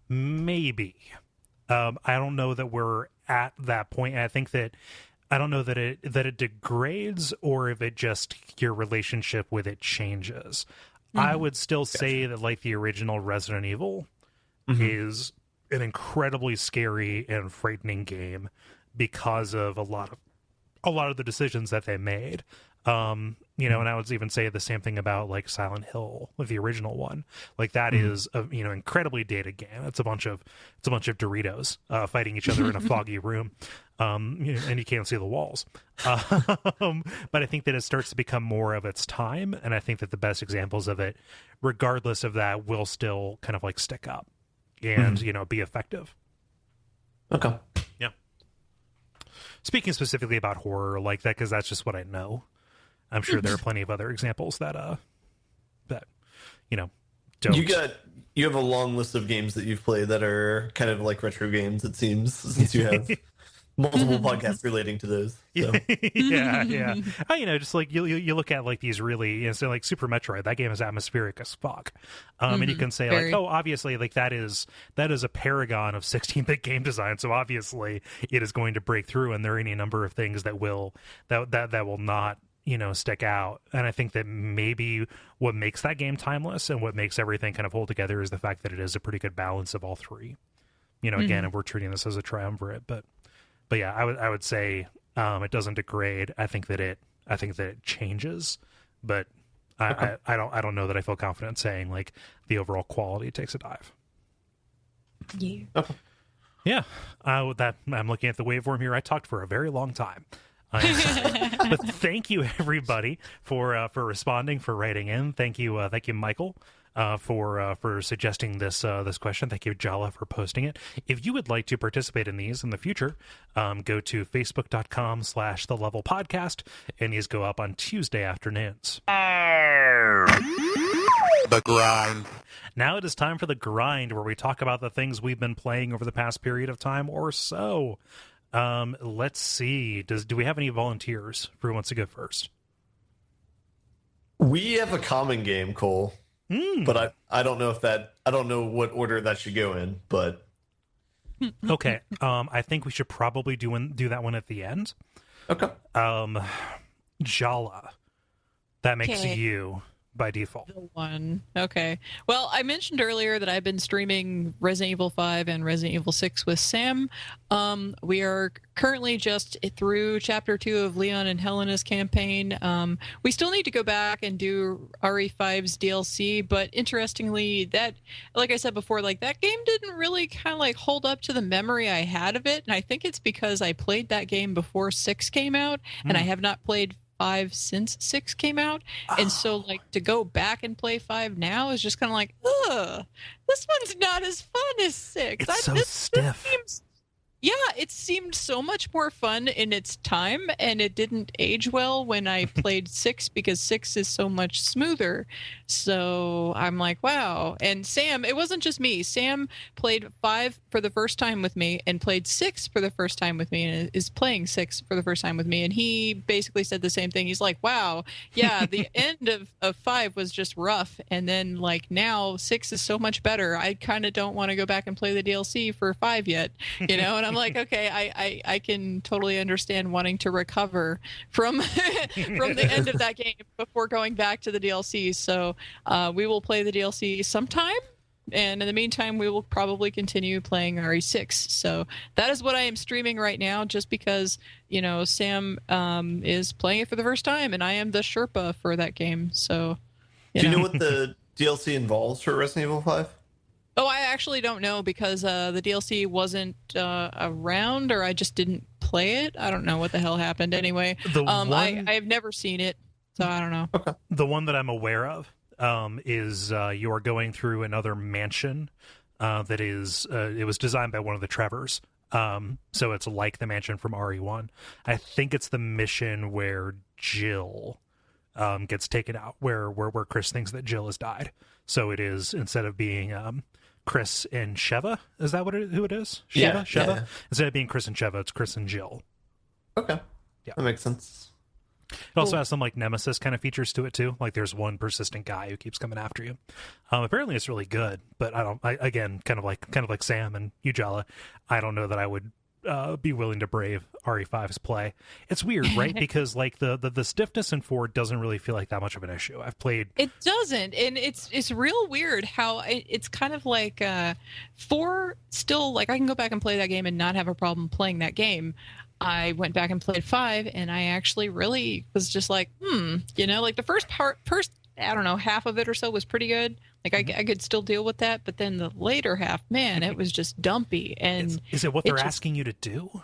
maybe? I don't know that we're at that point. I think that I don't know that it degrades, or if it just your relationship with it changes. I would still say that like the original Resident Evil is an incredibly scary and frightening game because of a lot of the decisions that they made. And I would even say the same thing about like Silent Hill, with the original one. Like that is a incredibly dated game. It's a bunch of Doritos fighting each other in a foggy room, and you can't see the walls. But I think that it starts to become more of its time, and I think that the best examples of it, regardless of that, will still kind of like stick up and be effective. Okay. Yeah. Speaking specifically about horror like that, because that's just what I know. I'm sure there are plenty of other examples that don't. You have a long list of games that you've played that are kind of like retro games, it seems, since you have multiple podcasts relating to those. So. yeah. Just like you look at like these really, so like Super Metroid, that game is atmospheric as fuck. And you can say like, oh, obviously like that is a paragon of 16-bit game design, so obviously it is going to break through, and there are any number of things that will not stick out. And I think that maybe what makes that game timeless and what makes everything kind of hold together is the fact that it is a pretty good balance of all three. Again, if we're treating this as a triumvirate, but yeah, I would say it doesn't degrade. I think that it changes, but I don't know that I feel confident saying like the overall quality takes a dive. Yeah. Okay. Yeah. I'm looking at the waveform here. I talked for a very long time. But thank you everybody for responding, for writing in. Thank you Michael for suggesting this question. Thank you Jala for posting it. If you would like to participate in these in the future, go to facebook.com/thelevelpodcast, and these go up on Tuesday afternoons. The grind. Now it is time for the grind, where we talk about the things we've been playing over the past period of time or so. Let's see. Do we have any volunteers? Who wants to go first? We have a common game, Kole, but I don't know I don't know what order that should go in, but okay. I think we should probably do that one at the end. Okay. Jala. That makes you by default. The one. Okay. Well, I mentioned earlier that I've been streaming Resident Evil 5 and Resident Evil 6 with Sam. We are currently just through Chapter 2 of Leon and Helena's campaign. We still need to go back and do RE5's DLC, but interestingly, that, like I said before, like that game didn't really kind of like hold up to the memory I had of it, and I think it's because I played that game before 6 came out, and I have not played 5 since 6 came out. And so like to go back and play 5 now is just kind of like, ugh, this one's not as fun as 6. It's so stiff. Yeah, it seemed so much more fun in its time, and it didn't age well when I played 6 because 6 is so much smoother. So I'm like, wow. And Sam, it wasn't just me. Sam played 5 for the first time with me and played 6 for the first time with me and is playing 6 for the first time with me. And he basically said the same thing. He's like, wow, yeah, the end of 5 was just rough. And then like now 6 is so much better. I kind of don't want to go back and play the DLC for 5 yet, you know? And I'm like, okay, I can totally understand wanting to recover from from the end of that game before going back to the DLC. So we will play the DLC sometime, and in the meantime, we will probably continue playing RE6. So that is what I am streaming right now, just because Sam is playing it for the first time, and I am the Sherpa for that game. So do you know what the DLC involves for Resident Evil 5? Oh, I actually don't know because the DLC wasn't around, or I just didn't play it. I don't know what the hell happened. Anyway, I have never seen it, so I don't know. Okay. The one that I'm aware of is you are going through another mansion that is it was designed by one of the Trevors. So it's like the mansion from RE1. I think it's the mission where Jill gets taken out, where Chris thinks that Jill has died. So it is, instead of being Chris and Sheva, is that who it is? Sheva? Yeah. Instead of being Chris and Sheva, it's Chris and Jill. Okay. Yeah. That makes sense. It also has some like Nemesis kind of features to it too. Like there's one persistent guy who keeps coming after you. Apparently it's really good, but again, kind of like Sam and you, Jala, I don't know that I would be willing to brave RE5's play. It's weird, right? Because like the stiffness in 4 doesn't really feel like that much of an issue. I've played it doesn't, and it's real weird how it's kind of like 4 still, like I can go back and play that game and not have a problem playing that game. I went back and played 5, and I actually really was just like, like the first I don't know, half of it or so was pretty good. Like I could still deal with that, but then the later half, man, it was just dumpy. And is it what they're asking you to do?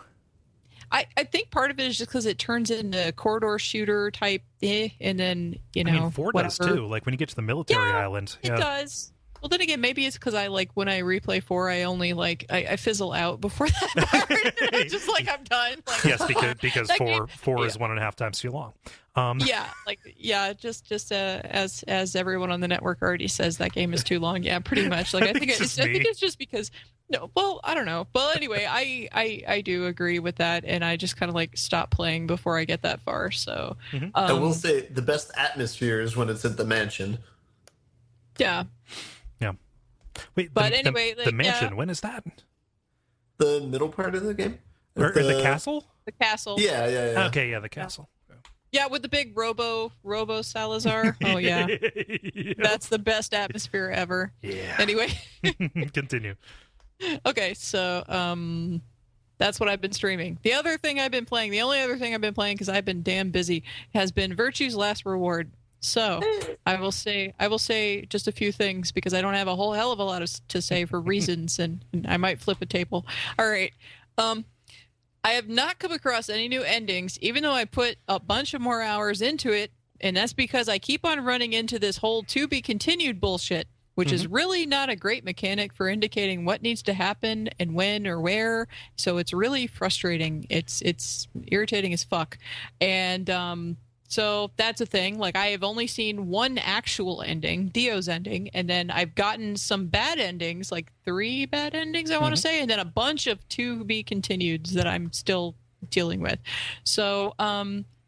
I think part of it is just because it turns into corridor shooter type, and then I mean, 4 does too. Like when you get to the military island, it does. Well, then again, maybe it's because I like when I replay 4, I only like I fizzle out before that part. I'm just like I'm done. Like, yes, because 4 is 1.5 times too long. Just as everyone on the network already says, that game is too long. Yeah, pretty much. Like I think it's just because. No, well, I don't know. Well, anyway, I do agree with that, and I just kind of like stop playing before I get that far. So I will say the best atmosphere is when it's at the mansion. Yeah. Yeah. Wait, but anyway, the mansion. When is that? The middle part of the game, or the castle. The castle. Yeah. Okay, yeah, the castle. Yeah, with the big Robo Salazar. Oh yeah, yep. That's the best atmosphere ever. Yeah. Anyway, continue. Okay, so that's what I've been streaming. The other thing I've been playing, the only other thing I've been playing because I've been damn busy, has been Virtue's Last Reward. So I will say just a few things because I don't have a whole hell of a lot to say for reasons, and I might flip a table. All right. I have not come across any new endings, even though I put a bunch of more hours into it, and that's because I keep on running into this whole to be continued bullshit, which is really not a great mechanic for indicating what needs to happen and when or where. So it's really frustrating. It's irritating as fuck. And so that's a thing. Like I have only seen one actual ending, Dio's ending, and then I've gotten some bad endings, like 3 bad endings, I want to say, and then a bunch of to be continueds that I'm still dealing with. So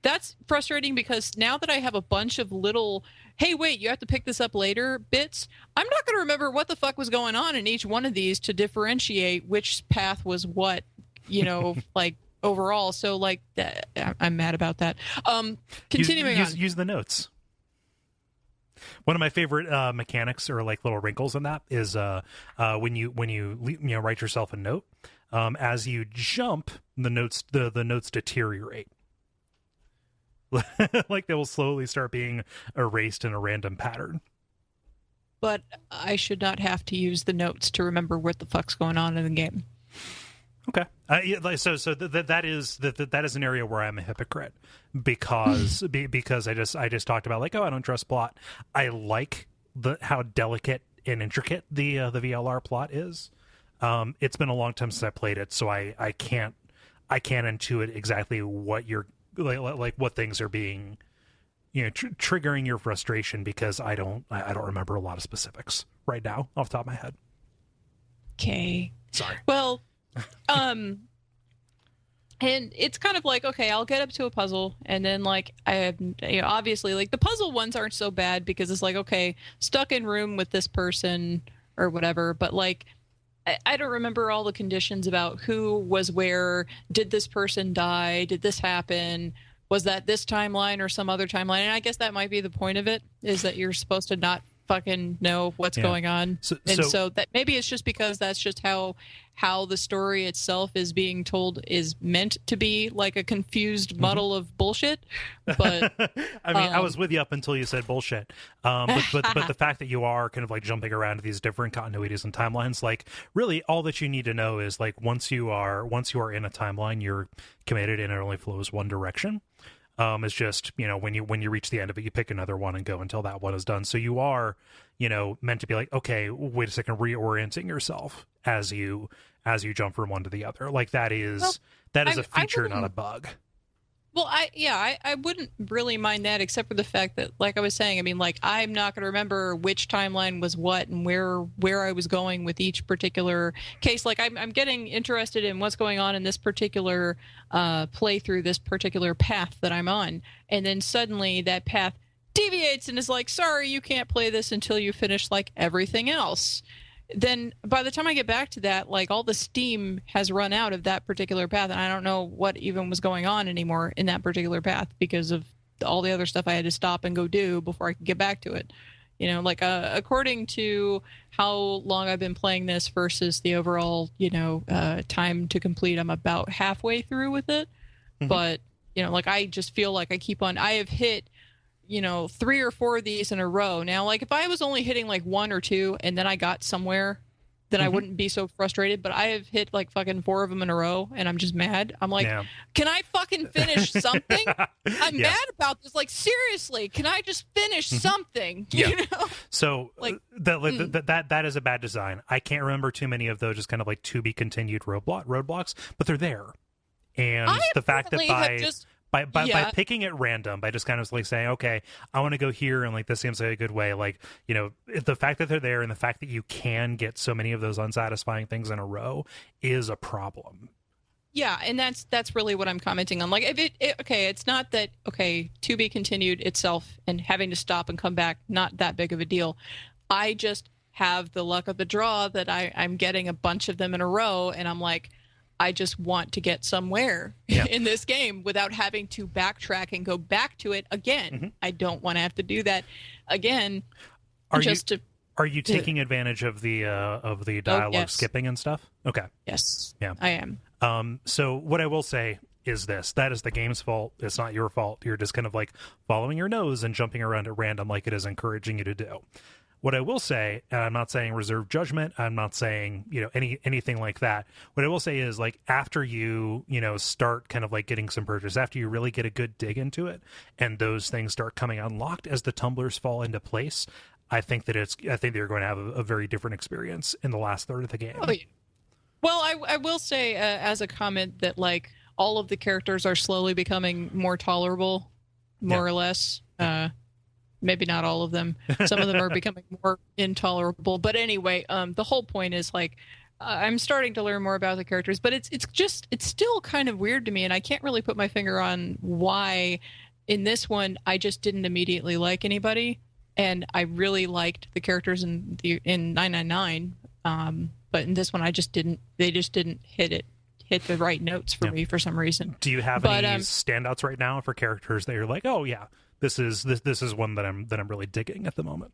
that's frustrating because now that I have a bunch of little, hey, wait, you have to pick this up later bits, I'm not going to remember what the fuck was going on in each one of these to differentiate which path was what, like overall. So like that, I'm mad about that. Continuing on. Use the notes. One of my favorite mechanics or like little wrinkles in that is when you write yourself a note, as you jump, the notes deteriorate. Like they will slowly start being erased in a random pattern. But I should not have to use the notes to remember what the fuck's going on in the game. Okay. That is an area where I'm a hypocrite because because I just talked about like, oh, I don't trust plot. I like how delicate and intricate the VLR plot is. It's been a long time since I played it, so I can't intuit exactly what you're like what things are being, triggering your frustration, because I don't remember a lot of specifics right now off the top of my head. Okay. Sorry. Well, and it's kind of like, okay, I'll get up to a puzzle, and then like obviously like the puzzle ones aren't so bad because it's like, okay, stuck in room with this person or whatever, but like I don't remember all the conditions about who was where. Did this person die? Did this happen? Was that this timeline or some other timeline? And I guess that might be the point of it, is that you're supposed to not fucking know what's going on. So that maybe it's just because that's just how the story itself is being told is meant to be, like a confused muddle of bullshit. But I mean, I was with you up until you said bullshit. But the fact that you are kind of like jumping around to these different continuities and timelines, like really all that you need to know is like once you are in a timeline, you're committed and it only flows one direction. It's just, when you reach the end of it, you pick another one and go until that one is done. So you are, meant to be like, okay, wait a second, reorienting yourself as you jump from one to the other. Like that is a feature, not a bug. Well, I wouldn't really mind that, except for the fact that, like I was saying, I mean, like, I'm not going to remember which timeline was what and where I was going with each particular case. Like, I'm getting interested in what's going on in this particular playthrough, this particular path that I'm on, and then suddenly that path deviates and is like, sorry, you can't play this until you finish like everything else. Then by the time I get back to that, like all the steam has run out of that particular path, and I don't know what even was going on anymore in that particular path because of all the other stuff I had to stop and go do before I could get back to it. Like according to how long I've been playing this versus the overall, time to complete, I'm about halfway through with it. Mm-hmm. But, like I just feel like I have hit 3 or 4 of these in a row. Now, like if I was only hitting like 1 or 2 and then I got somewhere, then I wouldn't be so frustrated. But I have hit like fucking 4 of them in a row and I'm just mad. I'm like, Can I fucking finish something? I'm mad about this. Like, seriously, can I just finish something? So like that is a bad design. I can't remember too many of those just kind of like to be continued roadblocks, but they're there. And the fact that by picking at random, by just kind of like saying, okay, I want to go here, and like this seems like a good way, like, the fact that they're there and the fact that you can get so many of those unsatisfying things in a row is a problem. Yeah, and that's really what I'm commenting on. Like, if it's not that, to be continued itself and having to stop and come back, not that big of a deal. I just have the luck of the draw that I'm getting a bunch of them in a row, and I'm like, I just want to get somewhere in this game without having to backtrack and go back to it again. Mm-hmm. I don't want to have to do that again. Are you taking advantage of the dialogue skipping and stuff? Okay. Yes. Yeah. I am. So what I will say is this: that is the game's fault. It's not your fault. You're just kind of like following your nose and jumping around at random like it is encouraging you to do. What I will say, and I'm not saying reserve judgment, I'm not saying, anything like that. What I will say is, like, after you, start kind of like getting some purchase, after you really get a good dig into it, and those things start coming unlocked as the tumblers fall into place, I think you're going to have a very different experience in the last third of the game. Oh, yeah. Well, I will say as a comment that, like, all of the characters are slowly becoming more tolerable, more or less. Maybe not all of them. Some of them are becoming more intolerable. But anyway, the whole point is like I'm starting to learn more about the characters, but it's still kind of weird to me, and I can't really put my finger on why. In this one, I just didn't immediately like anybody, and I really liked the characters in 999. But in this one, I just didn't. They just didn't hit the right notes for me for some reason. Do you have any standouts right now for characters that you're like, oh yeah, this is one that I'm really digging at the moment?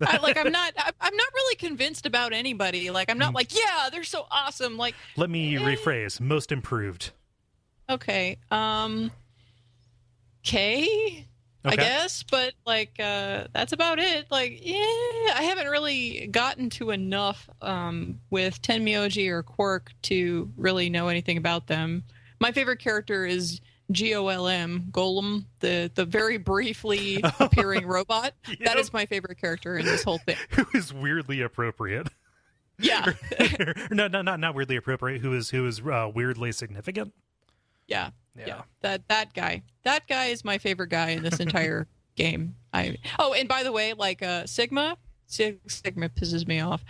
I'm not really convinced about anybody. Like, I'm not like, yeah, they're so awesome. Like, let me rephrase: most improved. Okay. Kay. I guess, but like that's about it. Like, yeah, I haven't really gotten to enough with Tenmyoji or Quark to really know anything about them. My favorite character is Golem, the very briefly appearing robot. That is my favorite character in this whole thing. Who is weirdly appropriate. Yeah. No, not weirdly appropriate. Who is weirdly significant. Yeah. That guy is my favorite guy in this entire game. And by the way, like Sigma pisses me off.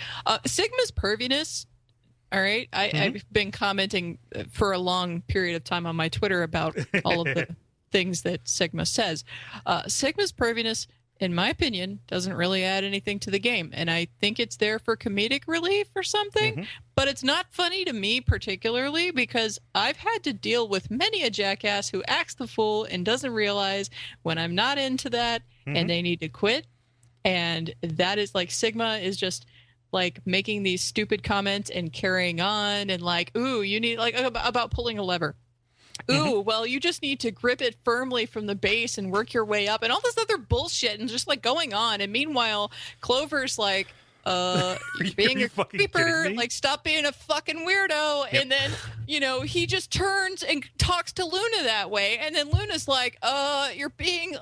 Sigma's perviness. All right, I've been commenting for a long period of time on my Twitter about all of the things that Sigma says. Sigma's perviness, in my opinion, doesn't really add anything to the game, and I think it's there for comedic relief or something. But it's not funny to me particularly because I've had to deal with many a jackass who acts the fool and doesn't realize when I'm not into that and they need to quit. And that is like Sigma is just like making these stupid comments and carrying on and like, ooh, you need like about pulling a lever. Ooh, well, you just need to grip it firmly from the base and work your way up and all this other bullshit and just like going on. And meanwhile, Clover's like, being a creeper, like stop being a fucking weirdo. And then, he just turns and talks to Luna that way. And then Luna's like, you're being,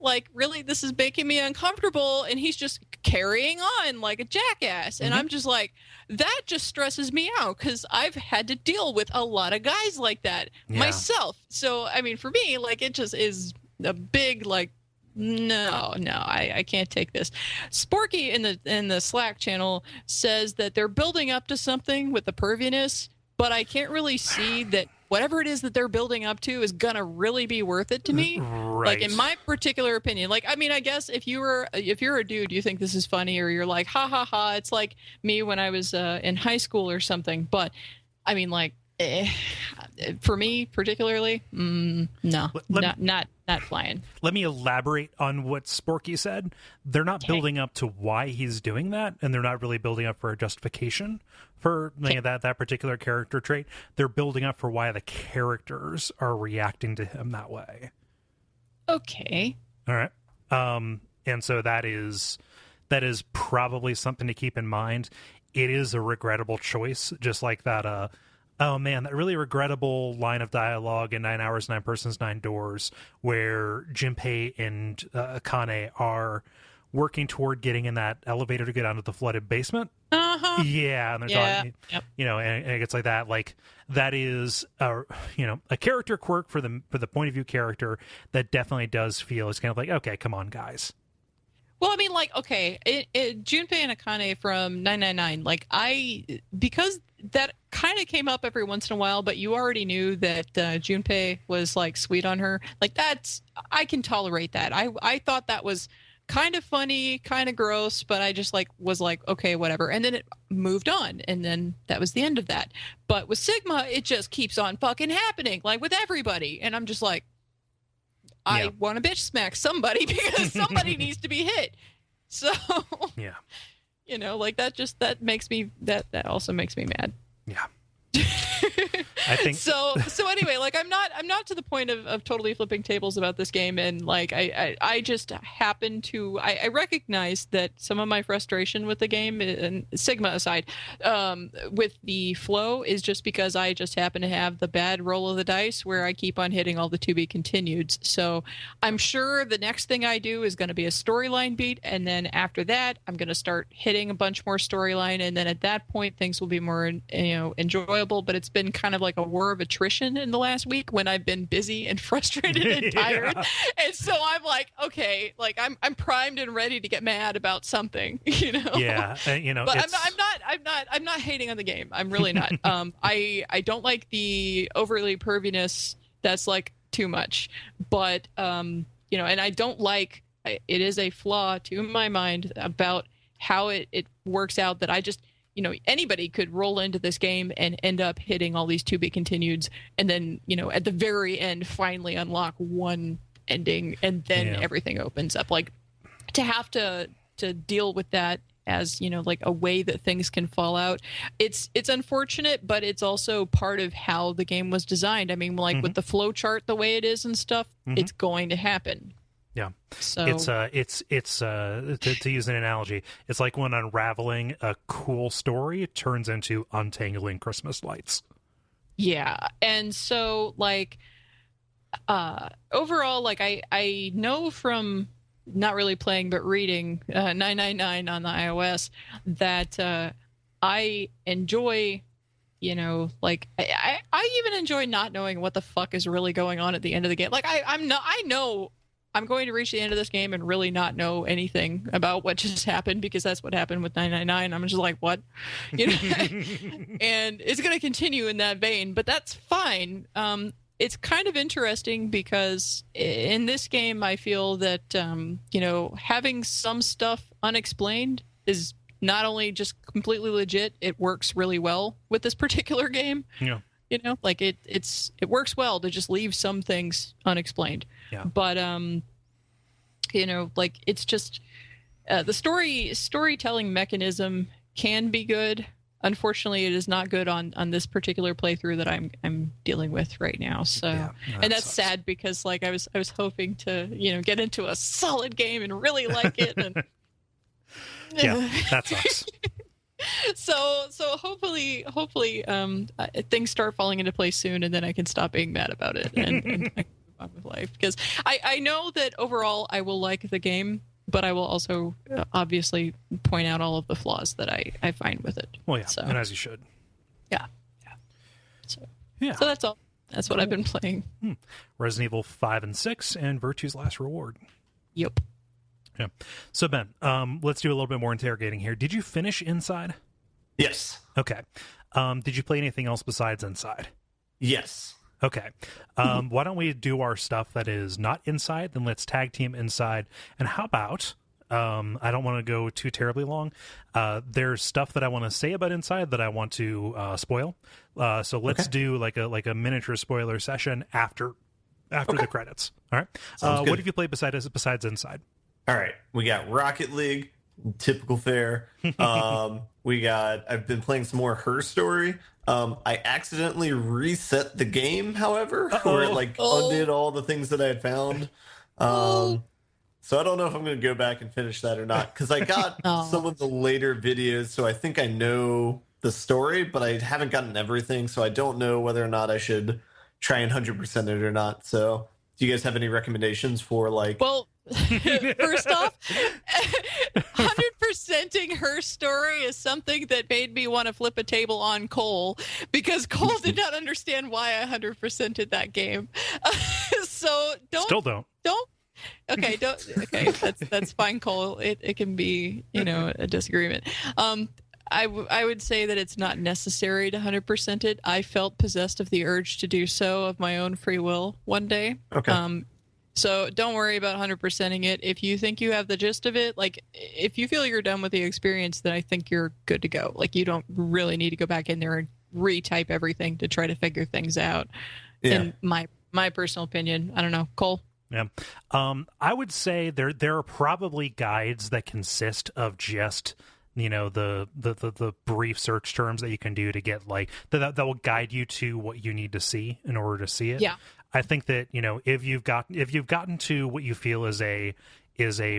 like, really, this is making me uncomfortable. And he's just carrying on like a jackass. And I'm just like, that just stresses me out because I've had to deal with a lot of guys like that myself. So, I mean, for me, like, it just is a big, like, no, I can't take this. Sporky in the Slack channel says that they're building up to something with the perviness, but I can't really see that whatever it is that they're building up to is gonna really be worth it to me. Right. Like in my particular opinion. Like, I mean, I guess if you're a dude, you think this is funny, or you're like, ha ha ha. It's like me when I was in high school or something. But I mean, like, for me particularly, no, not flying. Let me elaborate on what Sporky said. They're not building up to why he's doing that, and they're not really building up for a justification for that particular character trait. They're building up for why the characters are reacting to him that way. Okay. All right. And so that is probably something to keep in mind. It is a regrettable choice, just like that oh man, that really regrettable line of dialogue in 9 Hours, 9 Persons, 9 Doors, where Junpei and Akane are working toward getting in that elevator to get down to the flooded basement. Yeah, and they're talking, and it gets like that. Like, that is a character quirk for the point of view character that definitely does feel it's kind of like, okay, come on, guys. Well, I mean, like, okay, Junpei and Akane from 999, like, because that kind of came up every once in a while, but you already knew that Junpei was, like, sweet on her. Like, I can tolerate that. I thought that was kind of funny, kind of gross, but I just, like, was like, okay, whatever. And then it moved on, and then that was the end of that. But with Sigma, it just keeps on fucking happening, like, with everybody. And I'm just like, I want to bitch smack somebody because somebody needs to be hit. So, like that makes me, that also makes me mad. Yeah. I think so anyway, like I'm not to the point of totally flipping tables about this game, and like I just happen to I recognize that some of my frustration with the game, and Sigma aside, with the flow is just because I just happen to have the bad roll of the dice where I keep on hitting all the to be continueds. So I'm sure the next thing I do is going to be a storyline beat, and then after that I'm going to start hitting a bunch more storyline, and then at that point things will be more enjoyable. But it's been kind of like a war of attrition in the last week when I've been busy and frustrated and tired. And so I'm like, okay, like I'm primed and ready to get mad about something, Yeah, but I'm not hating on the game. I'm really not. I don't like the overly perviness. That's like too much. But and I don't like, it is a flaw to my mind about how it works out that I just, anybody could roll into this game and end up hitting all these to be continueds, and then, at the very end, finally unlock one ending, and then everything opens up. Like, to have to deal with that as, you know, like a way that things can fall out. It's unfortunate, but it's also part of how the game was designed. I mean, like with the flow chart the way it is and stuff, it's going to happen. Yeah. So it's to use an analogy, it's like when unraveling a cool story turns into untangling Christmas lights. Yeah. And so like overall, like I know from not really playing but reading 999 on the iOS that I enjoy, you know, like I even enjoy not knowing what the fuck is really going on at the end of the game. Like I know I'm going to reach the end of this game and really not know anything about what just happened, because that's what happened with 999. I'm just like, what? You know? And it's going to continue in that vein, but that's fine. It's kind of interesting because in this game, I feel that, you know, having some stuff unexplained is not only just completely legit, it works really well with this particular game. Yeah. You know, like it works well to just leave some things unexplained. Yeah. But you know, like it's just the storytelling mechanism can be good. Unfortunately, it is not good on this particular playthrough that I'm dealing with right now. So, yeah, and that's sad because like I was hoping to, you know, get into a solid game and really like it. And yeah, that sucks. So hopefully things start falling into place soon, and then I can stop being mad about it and I can move on with life, because I know that overall I will like the game, but I will also obviously point out all of the flaws that I find with it. Well, yeah, so, and as you should. Yeah. So that's all. That's what I've been playing. Resident Evil 5 and 6 and Virtue's Last Reward. Yep. Yeah. So Ben, let's do a little bit more interrogating here. Did you finish Inside? Yes. Okay. Did you play anything else besides Inside? Yes. Okay. Why don't we do our stuff that is not Inside, then let's tag team Inside. And how about, I don't want to go too terribly long. There's stuff that I want to say about Inside that I want to spoil. So let's do like a miniature spoiler session after the credits. All right. What have you played besides Inside? All right, we got Rocket League, typical fare. I've been playing some more Her Story. I accidentally reset the game, however, where it undid all the things that I had found. So I don't know if I'm going to go back and finish that or not, because I got some of the later videos, so I think I know the story, but I haven't gotten everything, so I don't know whether or not I should try and 100% it or not. So do you guys have any recommendations for Well, first off, 100%ing Her Story is something that made me want to flip a table on Kole, because Kole did not understand why I 100%ed that game. So don't. Okay, that's fine, Kole. It can be, you know, a disagreement. I would say that it's not necessary to 100% it. I felt possessed of the urge to do so of my own free will one day. Okay. So don't worry about 100%ing it. If you think you have the gist of it, like if you feel you're done with the experience, then I think you're good to go. Like you don't really need to go back in there and retype everything to try to figure things out. Yeah. In my personal opinion, I don't know, Kole. Yeah. I would say there are probably guides that consist of just, you know, the brief search terms that you can do to get like that will guide you to what you need to see in order to see it. Yeah. I think that, you know, if you've gotten to what you feel is a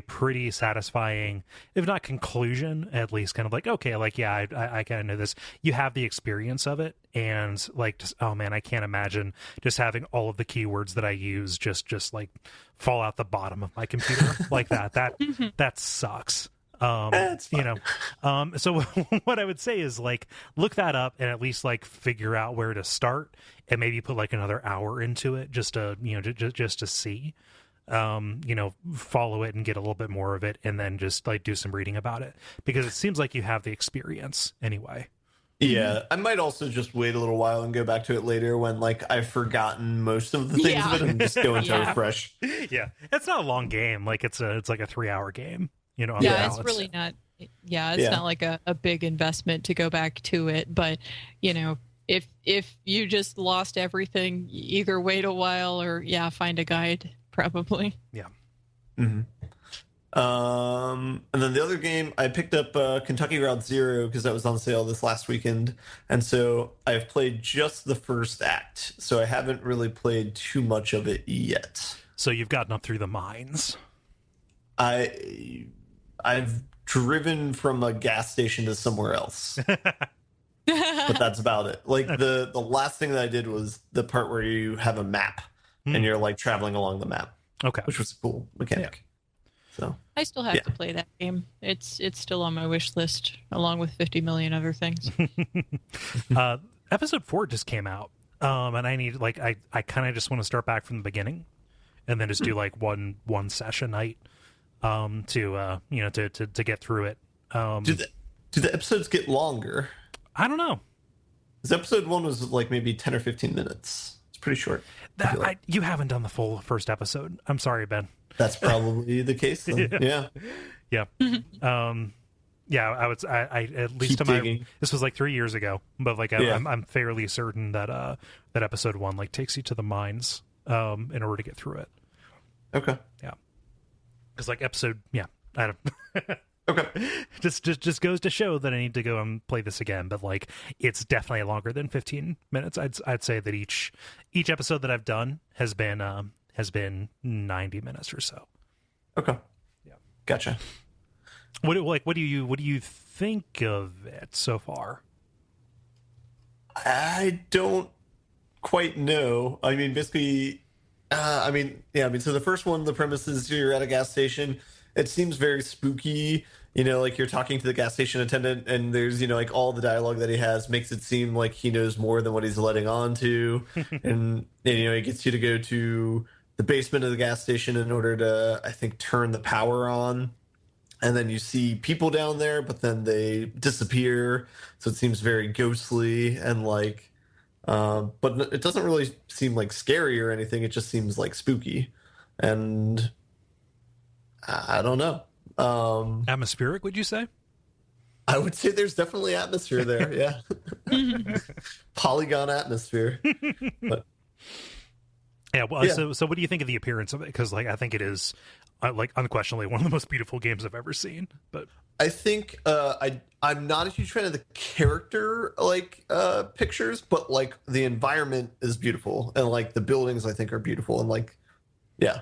pretty satisfying, if not conclusion, at least kind of like, okay, like, yeah, I kind of know this. You have the experience of it, and like, just, oh man, I can't imagine just having all of the keywords that I use just like fall out the bottom of my computer like that. That sucks. You know, so what I would say is like look that up and at least like figure out where to start, and maybe put like another hour into it just to, you know, just to see, you know, follow it and get a little bit more of it, and then just like do some reading about it, because it seems like you have the experience anyway. Yeah, I might also just wait a little while and go back to it later when like I've forgotten most of the things of it and just go into refresh. Yeah, it's not a long game. Like it's like a 3-hour game. You know, it's really not. Yeah, it's not like a big investment to go back to it. But you know, if you just lost everything, either wait a while or find a guide, probably. Yeah. Mm-hmm. And then the other game, I picked up Kentucky Route Zero because that was on sale this last weekend. And so I've played just the first act. So I haven't really played too much of it yet. So you've gotten up through the mines. I've driven from a gas station to somewhere else. But that's about it. Like the last thing that I did was the part where you have a map and you're like traveling along the map. Okay. Which was a cool mechanic. So I still have to play that game. It's still on my wish list, along with 50 million other things. Episode 4 just came out, and I need I kind of just want to start back from the beginning, and then just do like one session night, to get through it. Do the episodes get longer? I don't know. Because episode 1 was like maybe 10 or 15 minutes. It's pretty short. You haven't done the full first episode. I'm sorry, Ben. That's probably the case then. Yeah. I would. I at least to my. This was like 3 years ago, but like I'm fairly certain that that episode 1 like takes you to the mines in order to get through it. Okay. Yeah. Because like episode, I don't. Okay. Just goes to show that I need to go and play this again, but like it's definitely longer than 15 minutes. I'd say that each episode that I've done has been 90 minutes or so. Okay. Yeah. Gotcha. What do you think of it so far? I don't quite know. I mean, basically, so the first one, the premise is you're at a gas station. It seems very spooky, like you're talking to the gas station attendant and there's, like all the dialogue that he has makes it seem like he knows more than what he's letting on to. and, he gets you to go to the basement of the gas station in order to, I think, turn the power on. And then you see people down there, but then they disappear. So it seems very ghostly and like, but it doesn't really seem like scary or anything. It just seems like spooky. And I don't know. Atmospheric, would you say? I would say there's definitely atmosphere there. Yeah. Polygon atmosphere. But, So what do you think of the appearance of it? Because like I think it is like unquestionably one of the most beautiful games I've ever seen. But I think I'm not a huge fan of the character pictures, but like the environment is beautiful and like the buildings I think are beautiful and like yeah,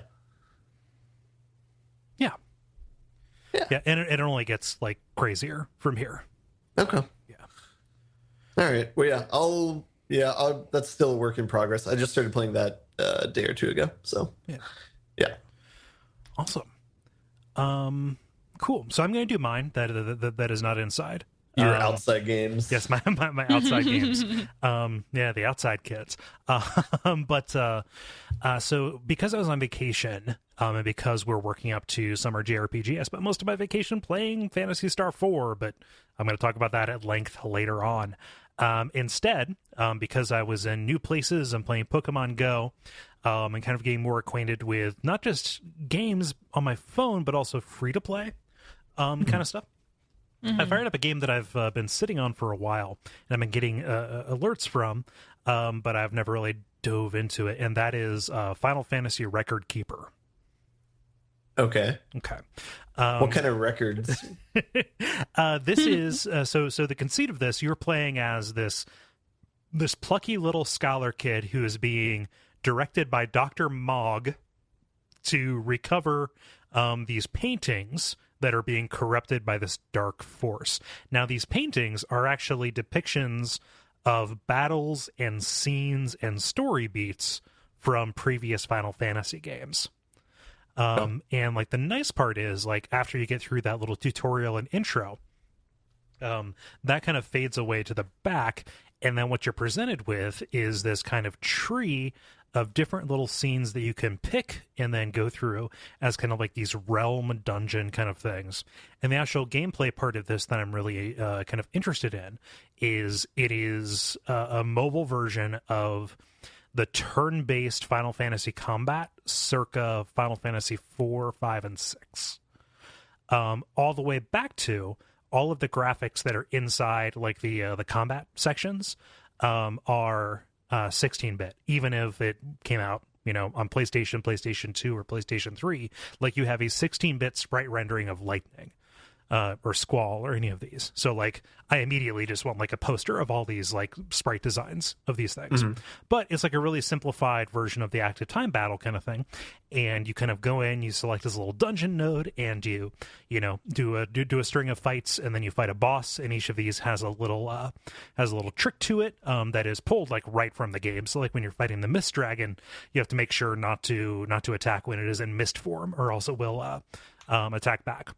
and it only gets like crazier from here. Okay. Yeah. All right. Well, that's still a work in progress. I just started playing that a day or two ago. So yeah. Awesome. Cool. So I'm going to do mine. That is not inside. Your outside games. Yes, my outside games. The outside kids. So because I was on vacation, and because we're working up to summer JRPG, I spent most of my vacation playing Phantasy Star 4, but I'm going to talk about that at length later on. Instead, because I was in new places and playing Pokemon Go, and kind of getting more acquainted with not just games on my phone, but also free-to-play kind of stuff. Mm-hmm. I fired up a game that I've been sitting on for a while, and I've been getting alerts from, but I've never really dove into it, and that is Final Fantasy Record Keeper. Okay. What kind of records? This is so the conceit of this, you're playing as this plucky little scholar kid who is being directed by Dr. Mogg to recover these paintings that are being corrupted by this dark force. Now, these paintings are actually depictions of battles and scenes and story beats from previous Final Fantasy games. And like the nice part is like after you get through that little tutorial and intro, that kind of fades away to the back. And then what you're presented with is this kind of tree of different little scenes that you can pick and then go through as kind of like these realm dungeon kind of things. And the actual gameplay part of this that I'm really kind of interested in is it is a mobile version of the turn-based Final Fantasy combat circa Final Fantasy 4, 5, and 6. All the way back to all of the graphics that are inside like the combat sections are 16-bit, even if it came out on PlayStation 2, or PlayStation 3, like you have a 16-bit sprite rendering of lightning. Or Squall, or any of these. So like I immediately just want like a poster of all these like sprite designs of these things. But it's like a really simplified version of the active time battle kind of thing. And you kind of go in, you select this little dungeon node, and you do a string of fights, and then you fight a boss, and each of these has a little trick to it that is pulled like right from the game. So like when you're fighting the mist dragon, you have to make sure not to attack when it is in mist form, or else it will attack back.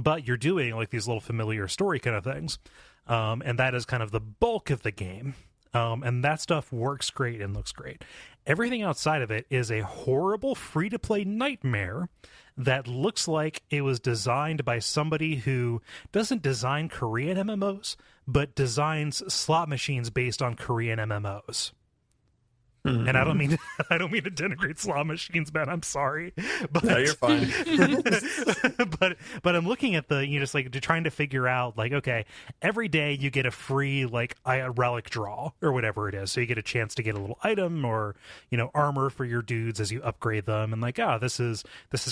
But you're doing like these little familiar story kind of things, and that is kind of the bulk of the game, and that stuff works great and looks great. Everything outside of it is a horrible free-to-play nightmare that looks like it was designed by somebody who doesn't design Korean MMOs, but designs slot machines based on Korean MMOs. And I don't mean to denigrate slot machines, man. I'm sorry, but no, you're fine. but I'm looking at just like trying to figure out like, okay, every day you get a free like a relic draw or whatever it is, so you get a chance to get a little item or armor for your dudes as you upgrade them, and like, this is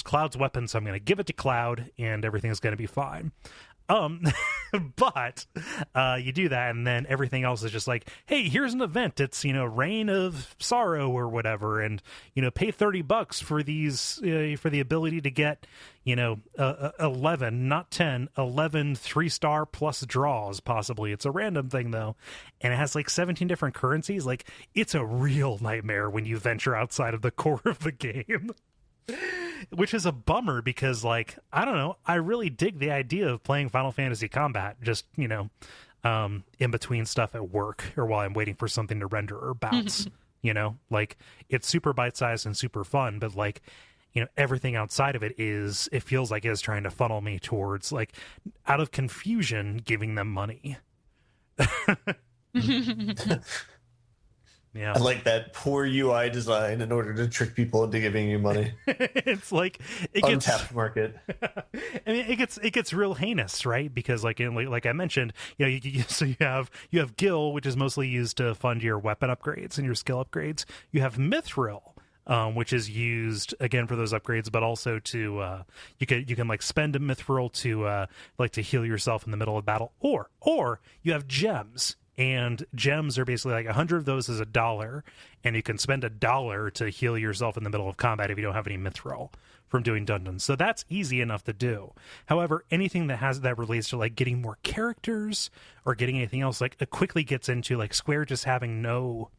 Cloud's weapon, so I'm going to give it to Cloud, and everything's going to be fine. But you do that, and then everything else is just like, hey, here's an event. It's Reign of Sorrow or whatever, and pay $30 for these for the ability to get 11, not 10, 11 3-star plus draws. Possibly it's a random thing though, and it has like 17 different currencies. Like, it's a real nightmare when you venture outside of the core of the game. Which is a bummer, because like, I don't know, I really dig the idea of playing Final Fantasy Combat just in between stuff at work, or while I'm waiting for something to render or bounce. Like, it's super bite-sized and super fun, but like, everything outside of it feels like it's trying to funnel me towards, like, out of confusion, giving them money. Yeah, I like that poor UI design in order to trick people into giving you money. It's like Untapped market. I mean, it gets real heinous, right? Because like I mentioned, you have Gil, which is mostly used to fund your weapon upgrades and your skill upgrades. You have Mithril, which is used again for those upgrades, but also to you can like spend a Mithril to heal yourself in the middle of battle, or you have gems. And gems are basically like 100 of those is $1, and you can spend $1 to heal yourself in the middle of combat if you don't have any mithril from doing dungeons. So that's easy enough to do. However, anything that relates to like getting more characters or getting anything else, like, it quickly gets into like Square just having no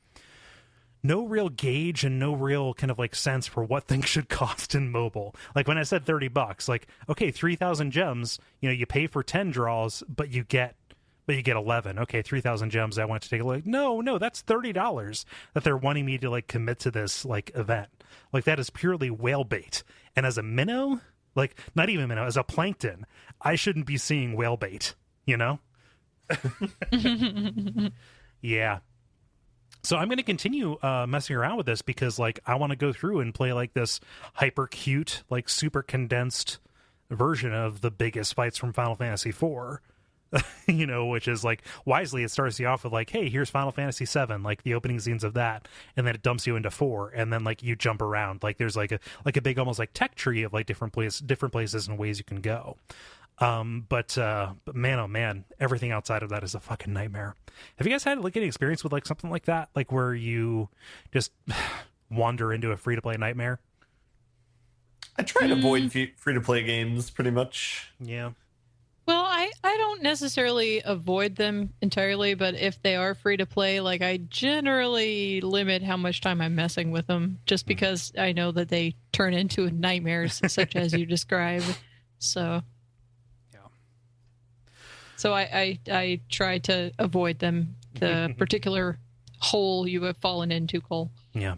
real gauge and no real kind of like sense for what things should cost in mobile. Like when I said $30, like, okay, 3,000 gems, you pay for 10 draws, but you get 11. Okay, 3,000 gems. I want to take a look. No, that's $30 that they're wanting me to like commit to this like event. Like, that is purely whale bait. And as a minnow, like, not even minnow, as a plankton, I shouldn't be seeing whale bait, Yeah. So I'm going to continue messing around with this, because like, I want to go through and play like this hyper cute, like super condensed version of the biggest fights from Final Fantasy IV. Which is like, wisely it starts you off with like, hey, here's Final Fantasy VII, like the opening scenes of that, and then it dumps you into 4, and then like you jump around, like there's like a big almost like tech tree of like different places and ways you can go. But man, oh man, everything outside of that is a fucking nightmare. Have you guys had like any experience with like something like that, like where you just wander into a free to play nightmare? I try to avoid free to play games pretty much. Yeah. Well, I don't necessarily avoid them entirely, but if they are free to play, like, I generally limit how much time I'm messing with them, just because I know that they turn into nightmares, such as you describe. So, yeah. So I try to avoid them, the particular hole you have fallen into, Kole. Yeah.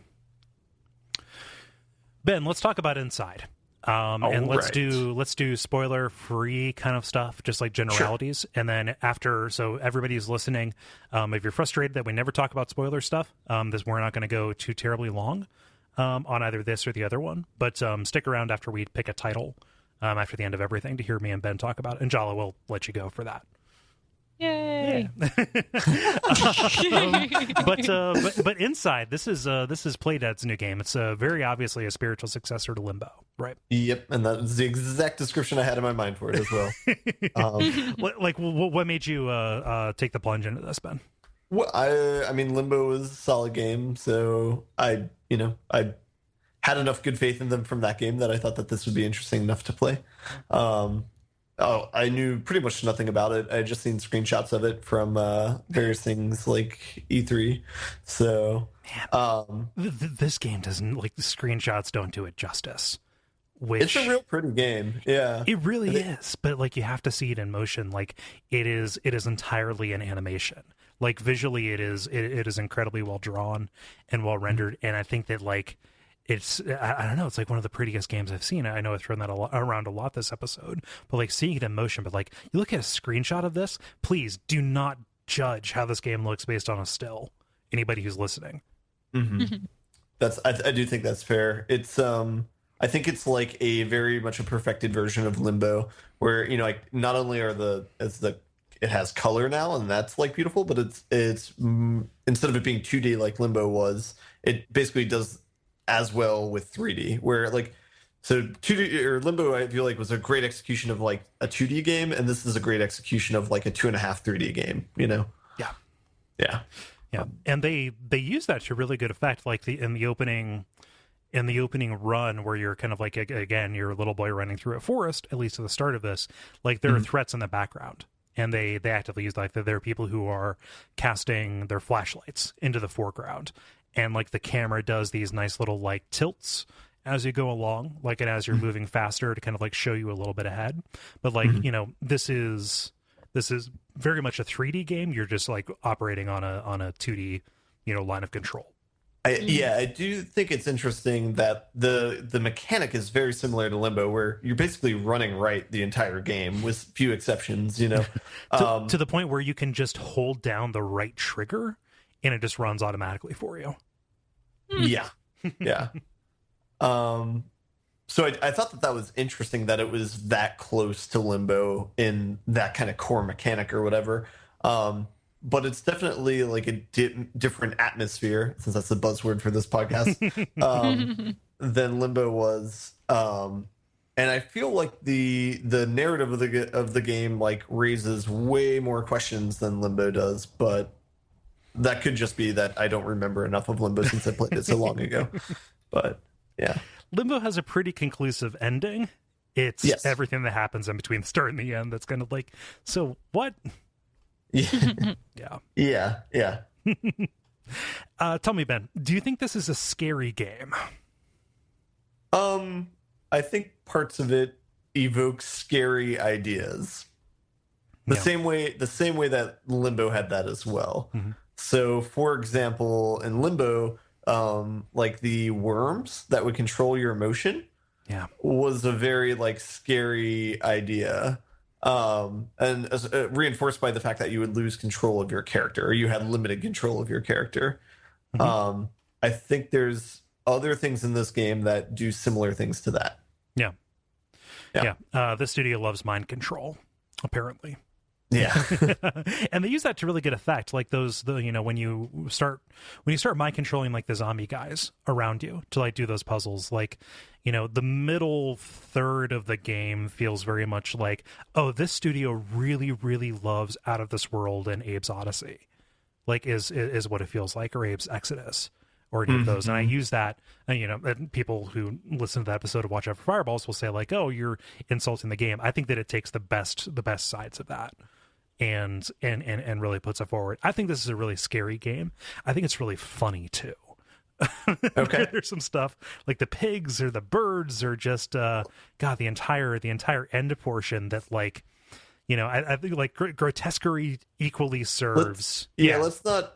Ben, let's talk about Inside. And let's do spoiler free kind of stuff, just like generalities. Sure. And then after, so everybody's listening, if you're frustrated that we never talk about spoiler stuff, we're not going to go too terribly long on either this or the other one, but stick around after we pick a title after the end of everything to hear me and Ben talk about it, and Jala will let you go for that. Yay! But Inside, this is Playdead's new game. It's very obviously a spiritual successor to Limbo, right? Yep, and that is the exact description I had in my mind for it as well. What made you take the plunge into this, Ben? Well, I mean, Limbo was a solid game, so I had enough good faith in them from that game that I thought that this would be interesting enough to play. I knew pretty much nothing about it. I had just seen screenshots of it from various things like E3. So, this game doesn't, like, the screenshots don't do it justice. It's a real pretty game. Yeah, it really is. But like, you have to see it in motion. Like, it is entirely an animation. Like, visually, it is incredibly well drawn and well rendered. And I think that, like, it's, I don't know, it's like one of the prettiest games I've seen. I know I've thrown that around a lot this episode, but like, seeing it in motion, but like, you look at a screenshot of this, please do not judge how this game looks based on a still. Anybody who's listening. Mm-hmm. I do think that's fair. It's I think it's like a very much a perfected version of Limbo, where, you know, like, not only it has color now, and that's like beautiful, but it's instead of it being 2D like Limbo was, it basically does as well with 3D, where like, so 2D or Limbo, I feel like, was a great execution of like a 2D game, and this is a great execution of like a 2.5 3D game, you know? Yeah. And they use that to really good effect, like in the opening run, where you're kind of like, again, you're a little boy running through a forest, at least at the start of this, like, there are threats in the background, and they actively use, like, there are people who are casting their flashlights into the foreground, and like, the camera does these nice little like tilts as you go along, like, and as you're moving faster to kind of like show you a little bit ahead. But like, you know, this is very much a 3D game. You're just like operating on a 2D, you know, line of control. I do think it's interesting that the mechanic is very similar to Limbo, where you're basically running right the entire game, with few exceptions, you know. To the point where you can just hold down the right trigger and it just runs automatically for you. Yeah. So I thought that was interesting, that it was that close to Limbo in that kind of core mechanic or whatever. But it's definitely like a different atmosphere, since that's the buzzword for this podcast, than Limbo was. And I feel like the narrative of the game like raises way more questions than Limbo does, but that could just be that I don't remember enough of Limbo since I played it so long ago. But yeah, Limbo has a pretty conclusive ending. It's everything that happens in between the start and the end that's kind of like, so what? Yeah. Tell me, Ben, do you think this is a scary game? I think parts of it evoke scary ideas. The same way that Limbo had that as well. Mm-hmm. So, for example, in Limbo, like, the worms that would control your emotion was a very like scary idea. And reinforced by the fact that you would lose control of your character, or you had limited control of your character. Mm-hmm. I think there's other things in this game that do similar things to that. This studio loves mind control, apparently. Yeah. And they use that to really good effect. Like when you start mind controlling like the zombie guys around you to like do those puzzles, like, you know, the middle third of the game feels very much like, oh, this studio really, really loves Out of This World and Abe's Odyssey, like is what it feels like, or Abe's Exodus, or any of those. And I use that, and, you know, and people who listen to the episode of Watch Out for Fireballs will say like, oh, you're insulting the game. I think that it takes the best sides of that and really puts it forward. I think this is a really scary game. I think it's really funny too. Okay. There's some stuff like the pigs or the birds, or just the entire end portion that, like, you know, I think like grotesquerie equally serves. Let's not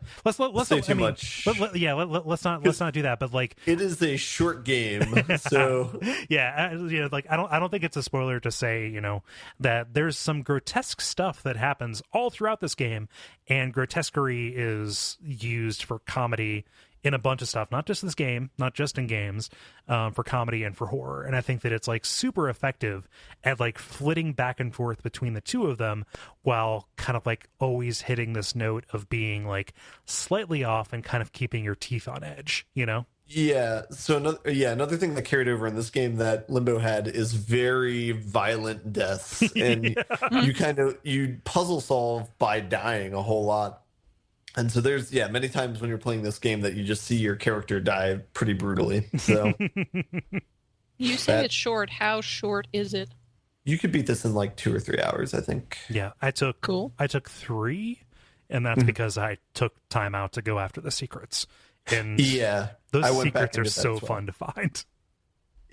say too much. Let's not do that. But like, it is a short game, so you know, like, I don't think it's a spoiler to say, you know, that there's some grotesque stuff that happens all throughout this game, and grotesquerie is used for comedy in a bunch of stuff, not just this game, not just in games, for comedy and for horror. And I think that it's like super effective at like flitting back and forth between the two of them while kind of like always hitting this note of being like slightly off and kind of keeping your teeth on edge, you know? Yeah. So another thing that carried over in this game that Limbo had is very violent deaths, and you puzzle solve by dying a whole lot. And so there's many times when you're playing this game that you just see your character die pretty brutally. So You say it's short. How short is it? you could beat this in like 2 or 3 hours, I think. Yeah, I took 3, and that's because I took time out to go after the secrets. And those secrets are so fun to find.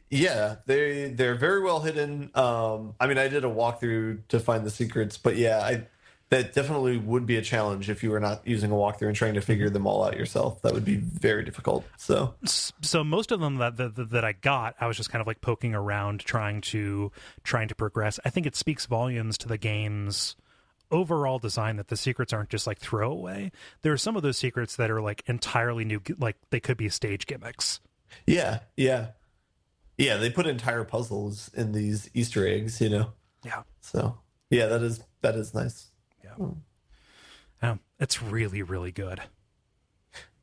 Yeah, they're very well hidden. I mean, I did a walkthrough to find the secrets, but that definitely would be a challenge if you were not using a walkthrough and trying to figure them all out yourself. That would be very difficult. So most of them that I got, I was just kind of like poking around, trying to progress. I think it speaks volumes to the game's overall design that the secrets aren't just like throwaway. There are some of those secrets that are like entirely new, like they could be stage gimmicks. Yeah. They put entire puzzles in these Easter eggs, you know. Yeah. So yeah, that is nice. Yeah. It's really, really good.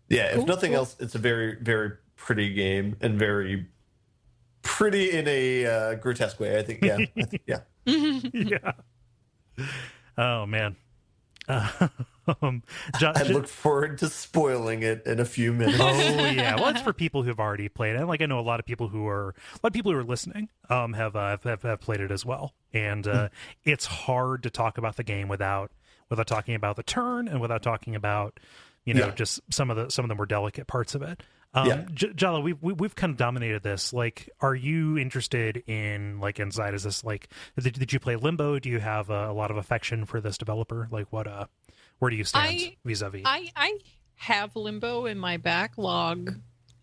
Yeah. If nothing else, it's a very, very pretty game and very pretty in a grotesque way. I think. Yeah. Yeah. Oh man. I look forward to spoiling it in a few minutes. Oh yeah, well, it's for people who've already played it. And like I know a lot of people who are listening have played it as well. And it's hard to talk about the game without talking about the turn and without talking about just some of the more delicate parts of it. Jala, we've kind of dominated this. Like, are you interested in like Inside? Is this like did you play Limbo? Do you have a lot of affection for this developer? Like, where do you stand vis-a-vis? I have Limbo in my backlog.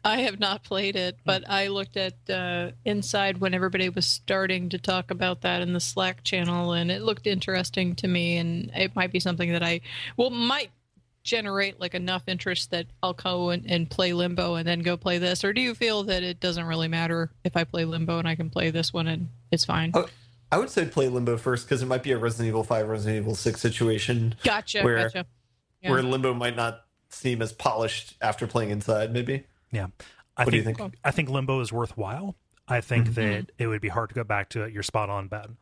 I have not played it, but I looked at Inside when everybody was starting to talk about that in the Slack channel, and it looked interesting to me, and it might be something that might generate like enough interest that I'll go and play Limbo and then go play this. Or do you feel that it doesn't really matter if I play Limbo and I can play this one and it's fine? I would say play Limbo first, because it might be a Resident Evil 5, Resident Evil 6 situation. Gotcha. Yeah. Where Limbo might not seem as polished after playing Inside, maybe. Yeah. What do you think? I think Limbo is worthwhile. I think that it would be hard to go back to it. You're spot on, Ben.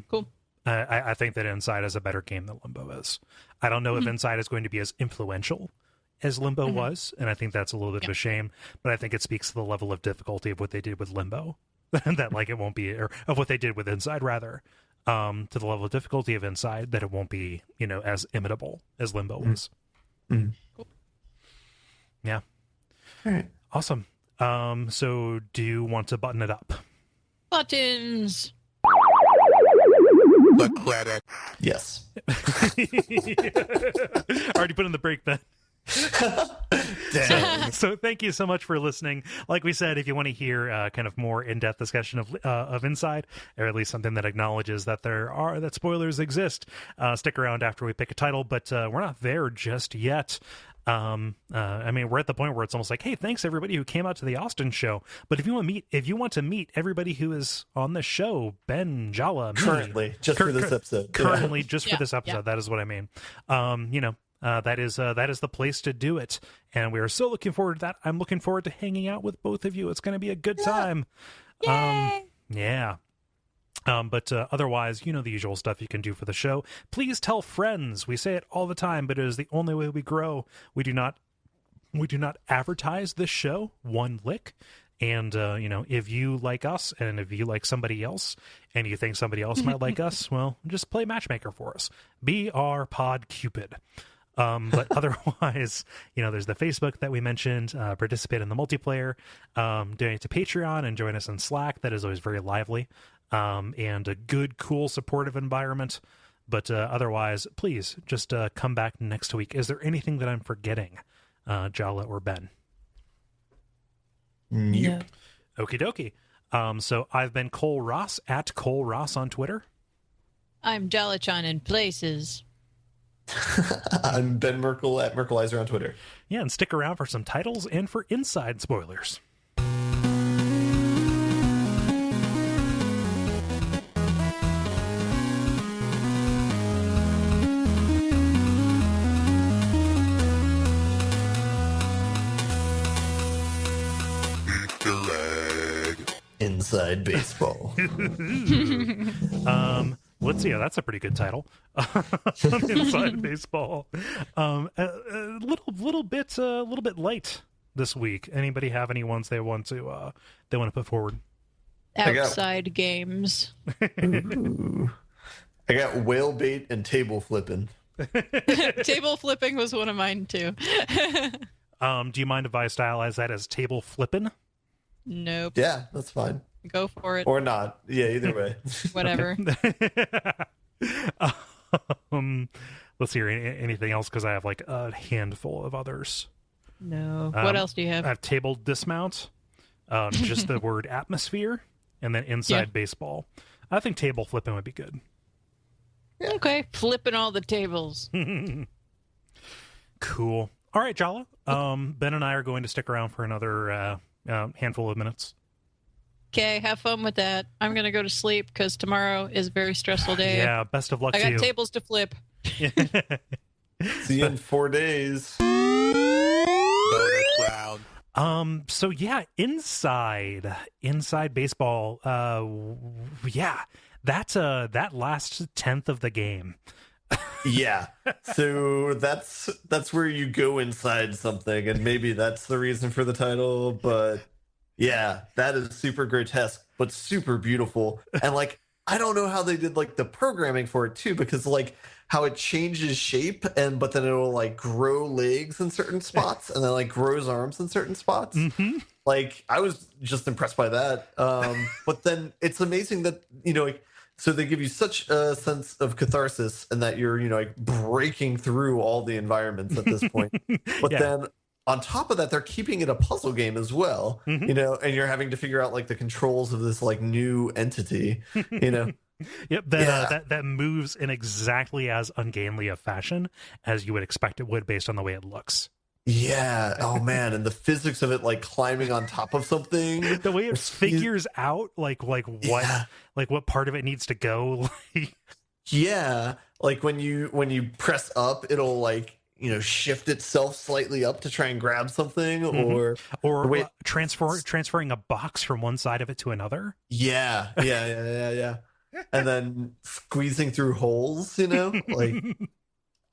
Cool. I think that Inside is a better game than Limbo is. I don't know if Inside is going to be as influential as Limbo was, and I think that's a little bit of a shame, but I think it speaks to the level of difficulty of what they did with Limbo, that like it won't be, or of what they did with Inside rather, to the level of difficulty of Inside, that it won't be, as imitable as Limbo was. Cool. Yeah. All right. Awesome. So do you want to button it up? Buttons. The credit. Yes. Already put in the break, Ben. So thank you so much for listening. Like we said, if you want to hear kind of more in-depth discussion of Inside, or at least something that acknowledges that that spoilers exist, stick around after we pick a title. But we're not there just yet. I mean, we're at the point where it's almost like, hey, thanks everybody who came out to the Austin show. But if you want to meet everybody who is on the show, Ben, Jala, me, currently for this episode, for this episode, that is what I mean. That is the place to do it, and we are so looking forward to that. I'm looking forward to hanging out with both of you. It's going to be a good time. Yay! Yeah. But otherwise, the usual stuff you can do for the show. Please tell friends. We say it all the time, but it is the only way we grow. We do not advertise this show one lick. And, if you like us, and if you like somebody else, and you think somebody else might like us, well, just play matchmaker for us. Be our pod Cupid. But otherwise, there's the Facebook that we mentioned, participate in the multiplayer, donate to Patreon, and join us in Slack. That is always very lively, and a good, cool, supportive environment. But otherwise, please just come back next week. Is there anything that I'm forgetting, Jala or Ben? Nope. Okie dokie. So I've been Kole Ross, at Kole Ross on Twitter. I'm Jala-chan in places. I'm Ben Merkel at Merkelizer on Twitter. Yeah, and stick around for some titles and for inside spoilers. Inside baseball. Let's see. That's a pretty good title. Inside baseball. A little bit light this week. Anybody have any ones they want to put forward? Outside games. Ooh. I got whale bait and table flipping. Table flipping was one of mine too. Do you mind if I stylize that as table flipping? Nope. Yeah, that's fine. Go for it. Or not. Yeah, either way. Whatever. Let's hear anything else, because I have like a handful of others. No. What else do you have? I have table dismount, just the word atmosphere, and then inside baseball. I think table flipping would be good. Okay, flipping all the tables. Cool. All right, Jala. Ben and I are going to stick around for another handful of minutes. Okay, have fun with that. I'm going to go to sleep because tomorrow is a very stressful day. Yeah, best of luck to you. I got tables to flip. See you in 4 days. So yeah, inside baseball. Yeah, that last tenth of the game. Yeah. So that's where you go inside something, and maybe that's the reason for the title, but yeah, that is super grotesque, but super beautiful. And like, I don't know how they did like the programming for it too, because like how it changes shape but then it'll like grow legs in certain spots and then like grows arms in certain spots. Mm-hmm. Like, I was just impressed by that. But then it's amazing that, like, so they give you such a sense of catharsis and that you're, like breaking through all the environments at this point. But then on top of that, they're keeping it a puzzle game as well, and you're having to figure out like the controls of this like new entity, Yep, that moves in exactly as ungainly a fashion as you would expect it would based on the way it looks. Yeah. Oh man, and the physics of it, like climbing on top of something, the way it figures out like what part of it needs to go. Yeah, like when you press up, it'll like shift itself slightly up to try and grab something, or transferring a box from one side of it to another. Yeah. And then squeezing through holes, like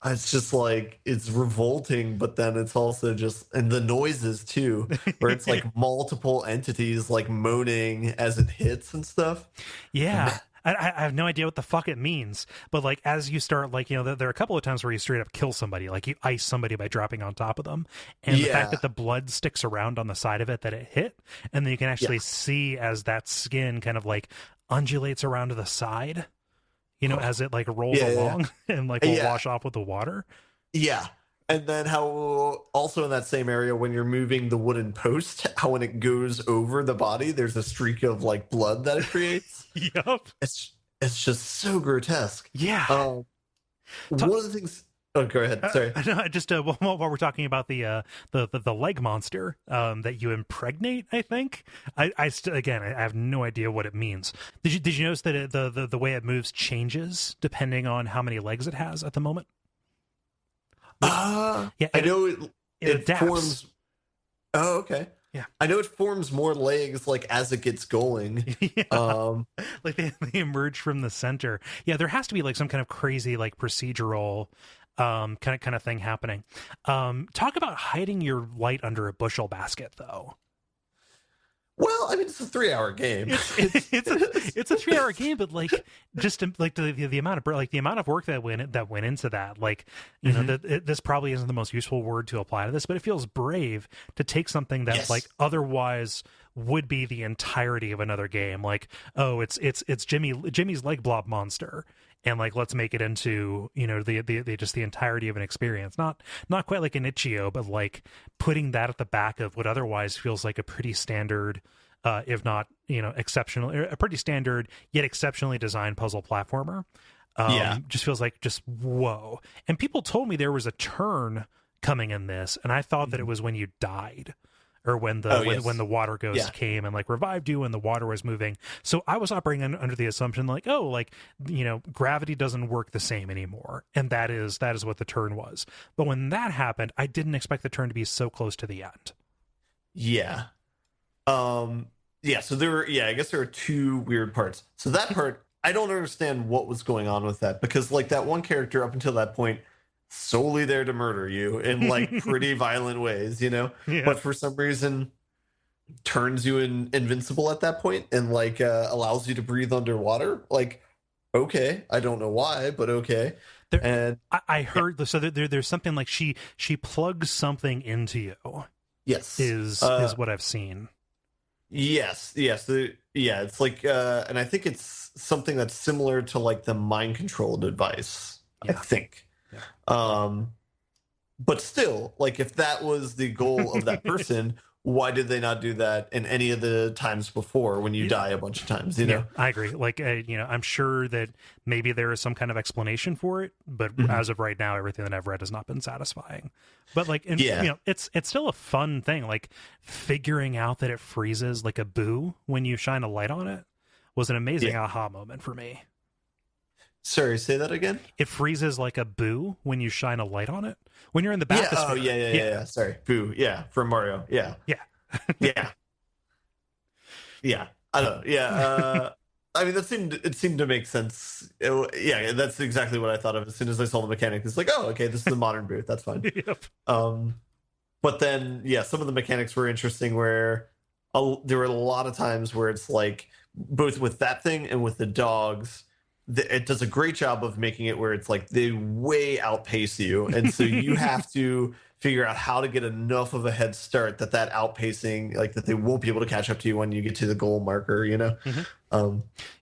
it's just like, it's revolting, but then it's also just, and the noises too, where it's like multiple entities like moaning as it hits and stuff. Yeah. I have no idea what the fuck it means, but like as you start, like, there are a couple of times where you straight up kill somebody, like you ice somebody by dropping on top of them, and the fact that the blood sticks around on the side of it that it hit, and then you can actually see as that skin kind of like undulates around to the side, as it like rolls along and like will wash off with the water. Yeah. And then how also in that same area, when you're moving the wooden post, how when it goes over the body, there's a streak of like blood that it creates. Yep. It's just so grotesque. Yeah. One of the things. Oh, go ahead. Sorry. Just while we're talking about the leg monster that you impregnate, I think I have no idea what it means. Did you notice that the way it moves changes depending on how many legs it has at the moment? I know it forms. Oh, okay. Yeah, I know it forms more legs like as it gets going. Like they emerge from the center. Yeah, there has to be like some kind of crazy like procedural kind of thing happening. Talk about hiding your light under a bushel basket, though. Well, I mean, it's a 3-hour game. It's a 3-hour game, but like just like the amount of work that went into that. Like, this probably isn't the most useful word to apply to this, but it feels brave to take something that like otherwise would be the entirety of another game. Like, oh, it's Jimmy's leg blob monster, and like let's make it into the just the entirety of an experience. Not quite like an Itch.io, but like putting that at the back of what otherwise feels like a pretty standard, if not exceptional, a pretty standard yet exceptionally designed puzzle platformer. Yeah. Just feels like just whoa. And people told me there was a turn coming in this, and I thought that it was when you died, or when the when the water ghost came and like revived you and the water was moving. So I was operating under the assumption like, oh, like, you know, gravity doesn't work the same anymore, and that is what the turn was. But when that happened, I didn't expect the turn to be so close to the end. Yeah. Yeah, so I guess there are two weird parts. So that part, I don't understand what was going on with that, because like that one character up until that point solely there to murder you in like pretty violent ways, you know? Yeah. But for some reason turns you invincible at that point and like allows you to breathe underwater. Like, okay, I don't know why, but okay. And I heard so there's something like she plugs something into you. Yes. Is what I've seen. Yes. It's like, and I think it's something that's similar to like the mind control device. I think. Yeah. But still, like, if that was the goal of that person, why did they not do that in any of the times before when you die a bunch of times? You know, I agree. Like, you know, I'm sure that maybe there is some kind of explanation for it, but as of right now, everything that I've read has not been satisfying. But like, you know, it's still a fun thing. Like, figuring out that it freezes like a boo when you shine a light on it was an amazing aha moment for me. Sorry, say that again. It freezes like a boo when you shine a light on it. When you're in the bathysphere. Oh, yeah. Sorry, boo. Yeah, from Mario. Yeah. Yeah. I don't know. Yeah. I mean, it seemed to make sense. That's exactly what I thought of as soon as I saw the mechanic. It's like, oh, okay, this is a modern booth. That's fine. Yep. But then, some of the mechanics were interesting where there were a lot of times where it's like, both with that thing and with the dogs, it does a great job of making it where it's like they way outpace you. And so you have to figure out how to get enough of a head start that outpacing, like that they won't be able to catch up to you when you get to the goal marker, you know?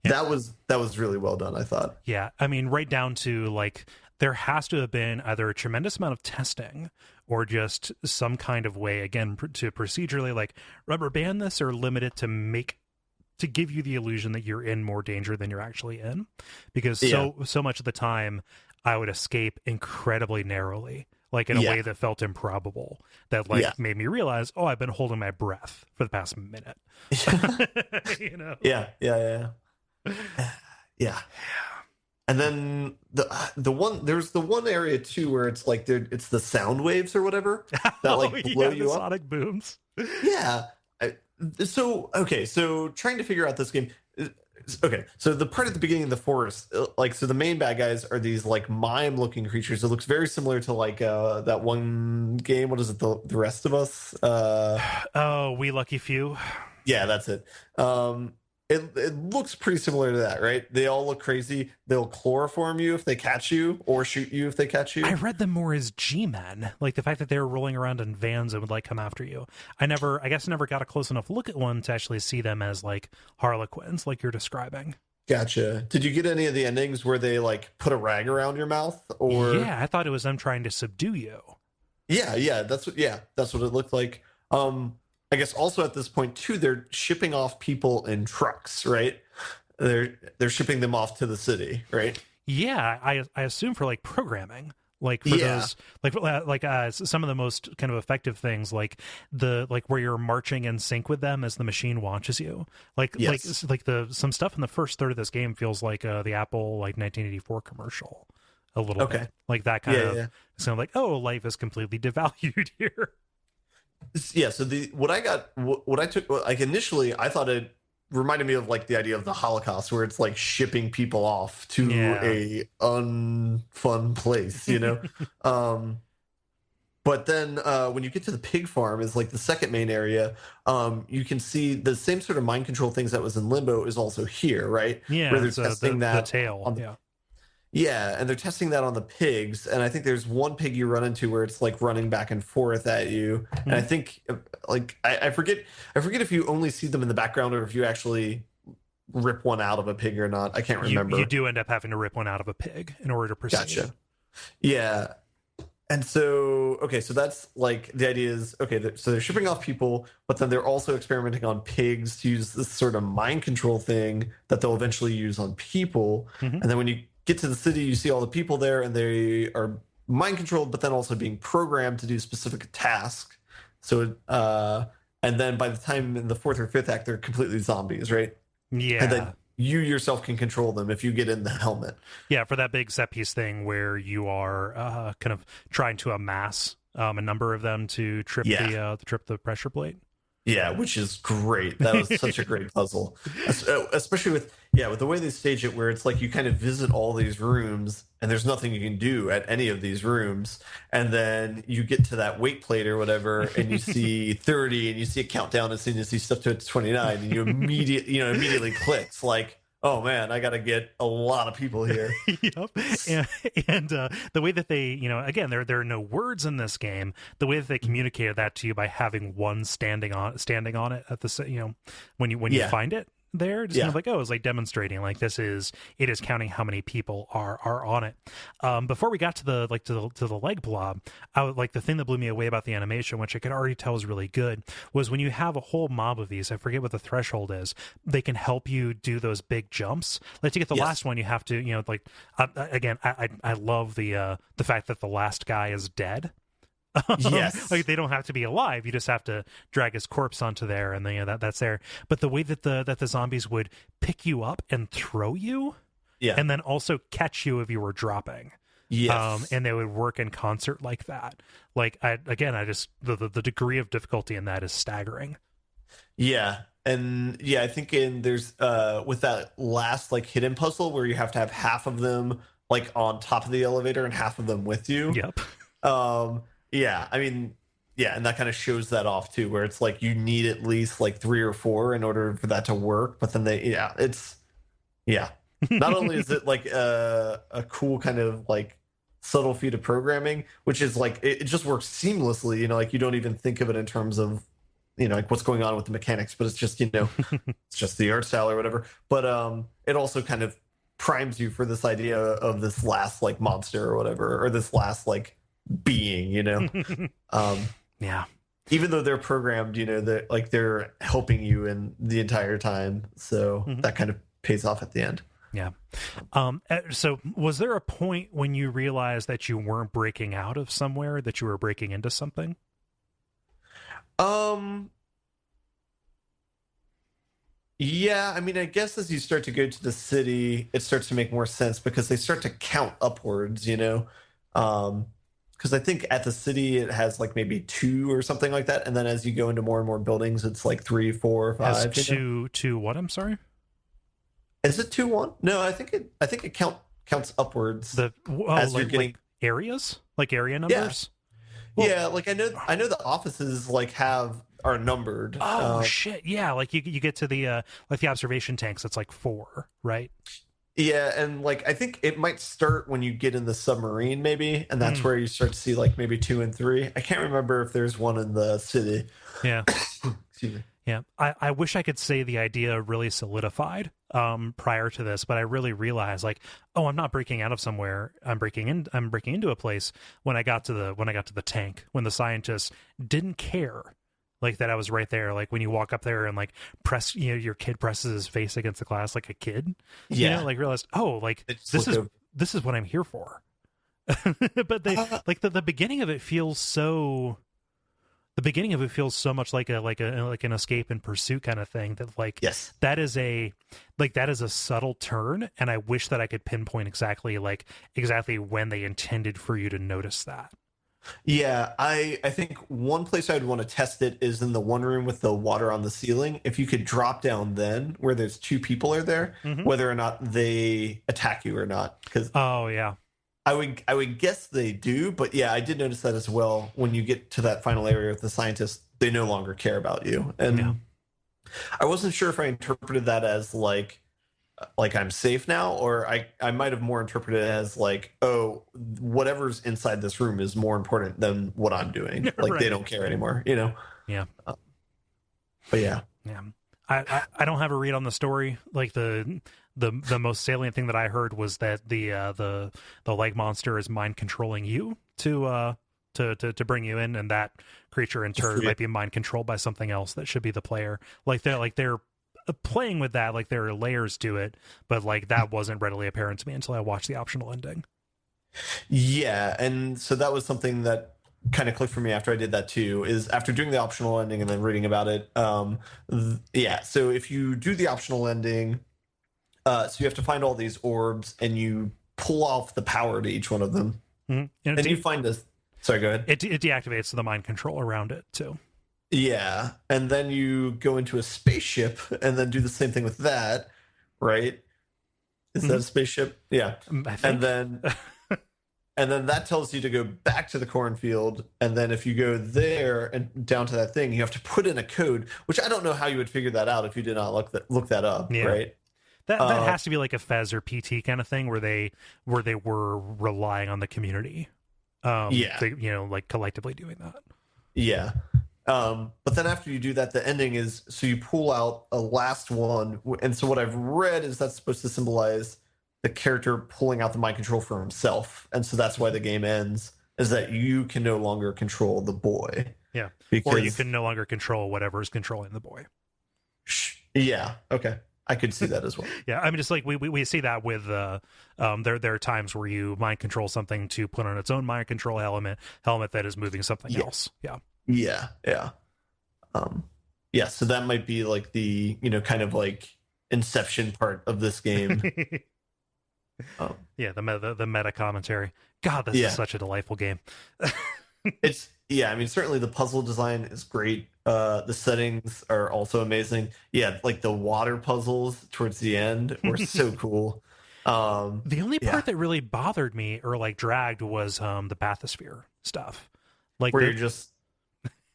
That was really well done, I thought. Yeah. I mean, right down to like, there has to have been either a tremendous amount of testing or just some kind of way, again, to procedurally like rubber band this or limit it to give you the illusion that you're in more danger than you're actually in, because so much of the time I would escape incredibly narrowly, like in a way that felt improbable, that like made me realize, oh, I've been holding my breath for the past minute. You know? Yeah. And then there's the one area too where it's like it's the sound waves or whatever that like blow you up. Sonic booms. Yeah. So trying to figure out this game. Okay, so the part at the beginning of the forest, like, so the main bad guys are these like mime-looking creatures. It looks very similar to like that one game. What is it? The Rest of Us. We Lucky Few. Yeah, that's it. It looks pretty similar to that, right? They all look crazy. They'll chloroform you if they catch you, or shoot you if they catch you. I read them more as G-men, like the fact that they were rolling around in vans and would like come after you. I guess never got a close enough look at one to actually see them as like Harlequins, like you're describing. Gotcha. Did you get any of the endings where they like put a rag around your mouth? Or I thought it was them trying to subdue you. Yeah, that's what it looked like. I guess also at this point too, they're shipping off people in trucks, right? They're shipping them off to the city, right? Yeah, I assume for like programming, like for those, like some of the most kind of effective things, like where you're marching in sync with them as the machine watches you. Some stuff in the first third of this game feels like the Apple like 1984 commercial a little bit, like that kind of sound like, oh, life is completely devalued here. Yeah, so what I took, like initially I thought it reminded me of like the idea of the Holocaust, where it's like shipping people off to a unfun place, you know. But then when you get to the pig farm, is like the second main area. You can see the same sort of mind control things that was in Limbo is also here, right? Yeah, where they're testing the tail. And they're testing that on the pigs, and I think there's one pig you run into where it's like running back and forth at you, and I think like I forget if you only see them in the background or if you actually rip one out of a pig or not. I can't remember. You do end up having to rip one out of a pig in order to proceed. Gotcha. Yeah. And so, so that's like the idea is, so they're shipping off people, but then they're also experimenting on pigs to use this sort of mind control thing that they'll eventually use on people. And then when you get to the city, you see all the people there, and they are mind controlled, but then also being programmed to do a specific task. So, and then by the time in the fourth or fifth act, they're completely zombies, right? Yeah. And then you yourself can control them if you get in the helmet. Yeah, for that big set piece thing where you are kind of trying to amass a number of them to trip the pressure plate. Yeah, which is great. That was such a great puzzle, especially with the way they stage it, where it's like you kind of visit all these rooms and there's nothing you can do at any of these rooms, and then you get to that weight plate or whatever, and you see 30, and you see a countdown as soon as you step to 29, and you immediately clicks like, oh man, I got to get a lot of people here. Yep. And the way that they, again, there are no words in this game. The way that they communicated that to you by having one standing on it at the, when you find it there, just kind of like, it's like demonstrating like it is counting how many people are on it. Before we got to the leg blob, the thing that blew me away about the animation, which I could already tell was really good, was when you have a whole mob of these, I forget what the threshold is, they can help you do those big jumps. Like to get the last one, you have to, again, I love the fact that the last guy is dead. Yes, like they don't have to be alive. You just have to drag his corpse onto there, and then that's there. But the way that the zombies would pick you up and throw you, and then also catch you if you were dropping, and they would work in concert like that. Like the degree of difficulty in that is staggering. Yeah, and I think there's with that last like hidden puzzle where you have to have half of them like on top of the elevator and half of them with you. Yep. Yeah, I mean, and that kind of shows that off too, where it's like you need at least like 3 or 4 in order for that to work. But then not only is it like a cool kind of like subtle feat of programming, which is like it just works seamlessly. Like you don't even think of it in terms of like what's going on with the mechanics, but it's just it's just the art style or whatever. But it also kind of primes you for this idea of this last like monster or whatever, or this last like being, even though they're programmed, they're helping you in the entire time, so that kind of pays off at the end. So was there a point when you realized that you weren't breaking out of somewhere, that you were breaking into something? Yeah, I mean, I guess as you start to go to the city, it starts to make more sense because they start to count upwards, because I think at the city it has like maybe 2 or something like that, and then as you go into more and more buildings, it's like 3, 4, 5. Has two what? I'm sorry. Is it 2, 1? No, I think it counts upwards. As you're getting areas, like area numbers. Like I know the offices like are numbered. Oh shit! Yeah, like you get to the like the observation tanks. It's like 4, right? Yeah, and like I think it might start when you get in the submarine, maybe, and that's where you start to see like maybe 2 and 3. I can't remember if there's one in the city. Yeah. Excuse me. Yeah, I wish I could say the idea really solidified prior to this, but I really realized like, I'm not breaking out of somewhere. I'm breaking into a place when I got to the tank, when the scientists didn't care like that I was right there. Like when you walk up there and like press, your kid presses his face against the glass like a kid. Like realized, this is what I'm here for. But they like the beginning of it feels so. The beginning of it feels so much like an escape and pursuit kind of thing that like that is a subtle turn, and I wish that I could pinpoint exactly when they intended for you to notice that. Yeah, I think one place I would want to test it is in the one room with the water on the ceiling. If you could drop down then where there's 2 people are there, whether or not they attack you or not. Because I would guess they do, but I did notice that as well. When you get to that final area with the scientists, they no longer care about you. And I wasn't sure if I interpreted that as like I'm safe now, or I might have more interpreted it as like, whatever's inside this room is more important than what I'm doing. Like they don't care anymore, Yeah. But yeah. I don't have a read on the story. Like the most salient thing that I heard was that the leg monster is mind controlling you to bring you in, and that creature in turn might be mind controlled by something else that should be the player. Like they're playing with that, like there are layers to it, but like that wasn't readily apparent to me until I watched the optional ending. Yeah, and so that was something that kind of clicked for me after I did that too, is after doing the optional ending and then reading about it. Yeah, so if you do the optional ending, so you have to find all these orbs and you pull off the power to each one of them. Mm-hmm. And you find this. Sorry, go ahead. It deactivates the mind control around it too. Yeah, and then you go into a spaceship and then do the same thing with that, right? Is that a spaceship? Yeah. I think. And then that tells you to go back to the cornfield, and then if you go there and down to that thing, you have to put in a code, which I don't know how you would figure that out if you did not look that up, right? That has to be like a Fez or PT kind of thing where they were relying on the community. They, like collectively doing that. Yeah. But then after you do that, the ending is, so you pull out a last one, and so what I've read is that's supposed to symbolize the character pulling out the mind control for himself, and so that's why the game ends, is that you can no longer control the boy. Yeah, because, or you can no longer control whatever is controlling the boy. Yeah, okay, I could see that as well. Yeah, I mean, just like we see that with there are times where you mind control something to put on its own mind control helmet that is moving something else. Yeah. So that might be like the kind of like Inception part of this game. The meta commentary. God, this is such a delightful game. I mean, certainly the puzzle design is great. The settings are also amazing. Yeah, like the water puzzles towards the end were so cool. The only part that really bothered me or like dragged was the bathysphere stuff. Like where you're just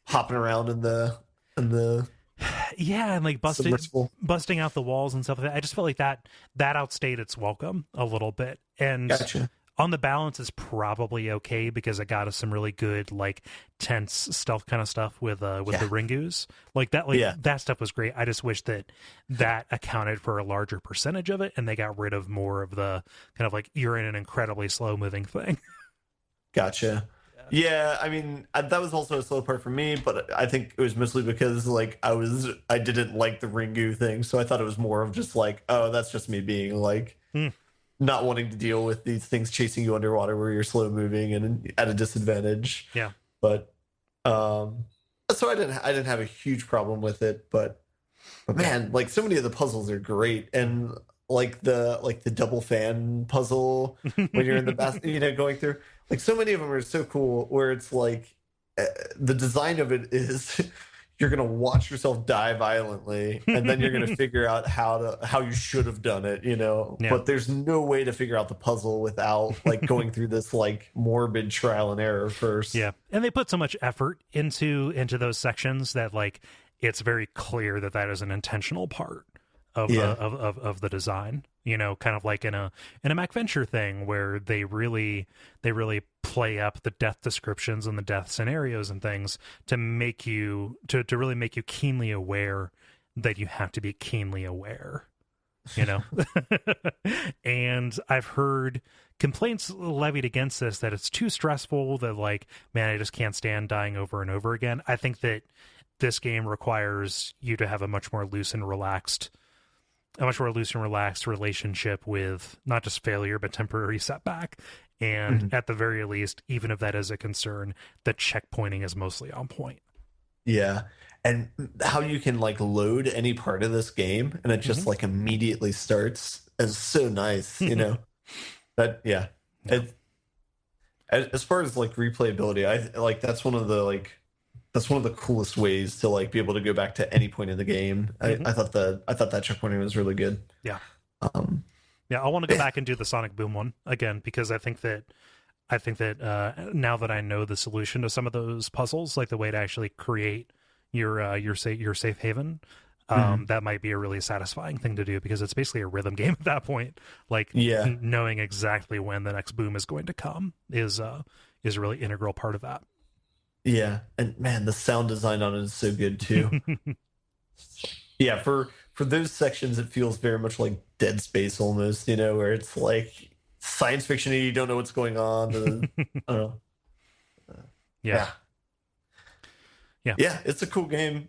hopping around in the and like busting out the walls and stuff like that. I just felt like that outstayed its welcome a little bit. And gotcha. On the balance is probably okay because it got us some really good like tense stealth kind of stuff with the Ringus. That stuff was great. I just wish that accounted for a larger percentage of it and they got rid of more of the kind of like you're in an incredibly slow moving thing. Gotcha. Yeah, I mean, that was also a slow part for me, but I think it was mostly because like I didn't like the Ringu thing, so I thought it was more of just like, oh, that's just me being like not wanting to deal with these things chasing you underwater where you're slow moving and at a disadvantage. Yeah. But so I didn't have a huge problem with it, but man, like so many of the puzzles are great, and like the double fan puzzle when you're in the basket, going through. Like so many of them are so cool where it's like the design of it is you're going to watch yourself die violently and then you're going to figure out how you should have done it, but there's no way to figure out the puzzle without like going through this like morbid trial and error first. Yeah. And they put so much effort into those sections that like it's very clear that is an intentional part of the design, kind of like in a MacVenture thing where they really play up the death descriptions and the death scenarios and things to make you to really make you keenly aware that you have to be keenly aware, and I've heard complaints levied against this that it's too stressful, that like, man, I just can't stand dying over and over again. I think that this game requires you to have a much more loose and relaxed relationship with not just failure but temporary setback, and at the very least, even if that is a concern, the checkpointing is mostly on point. Yeah, and how you can like load any part of this game and it just like immediately starts is so nice. But as far as like replayability, I like that's one of the coolest ways to like be able to go back to any point in the game. I thought that checkpointing was really good. Yeah. I want to go back and do the Sonic Boom one again because I think that now that I know the solution to some of those puzzles, like the way to actually create your safe haven, that might be a really satisfying thing to do because it's basically a rhythm game at that point. Like knowing exactly when the next boom is going to come is a really integral part of that. Yeah, and man, the sound design on it is so good too. Yeah, for those sections, it feels very much like Dead Space almost, where it's like science fiction and you don't know what's going on. I don't know. Yeah, it's a cool game.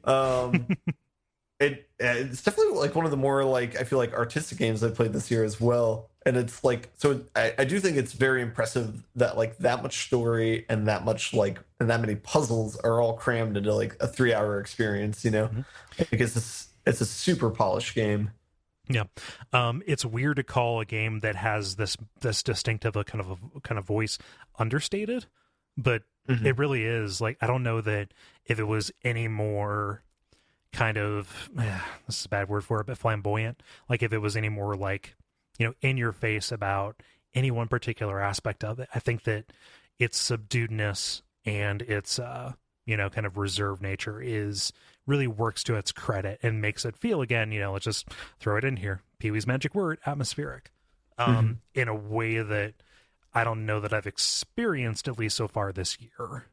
it's definitely like one of the more like I feel like artistic games I played this year as well. And it's like so I do think it's very impressive that like that much story and that much like and that many puzzles are all crammed into like a 3 hour experience, you know? Because it's a super polished game. Yeah. It's weird to call a game that has this distinctive a kind of voice understated, but it really is. Like, I don't know that if it was any more kind of this is a bad word for it, but flamboyant, like if it was any more like, you know, in your face about any one particular aspect of it, I think that its subduedness and its you know, kind of reserved nature is really works to its credit and makes it feel, again, you know, let's just throw it in here, Pee-wee's magic word, atmospheric, in a way that I don't know that I've experienced, at least so far this year.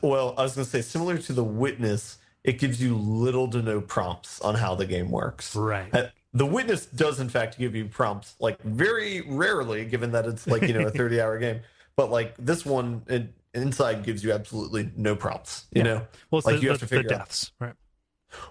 Well, I was going to say, similar to The Witness, it gives you little to no prompts on how the game works. Right. The Witness does, in fact, give you prompts, like very rarely, given that it's like, you know, a 30-hour game. But like this one, Inside gives you absolutely no prompts, you know? Well, it's like you have to figure the deaths, right?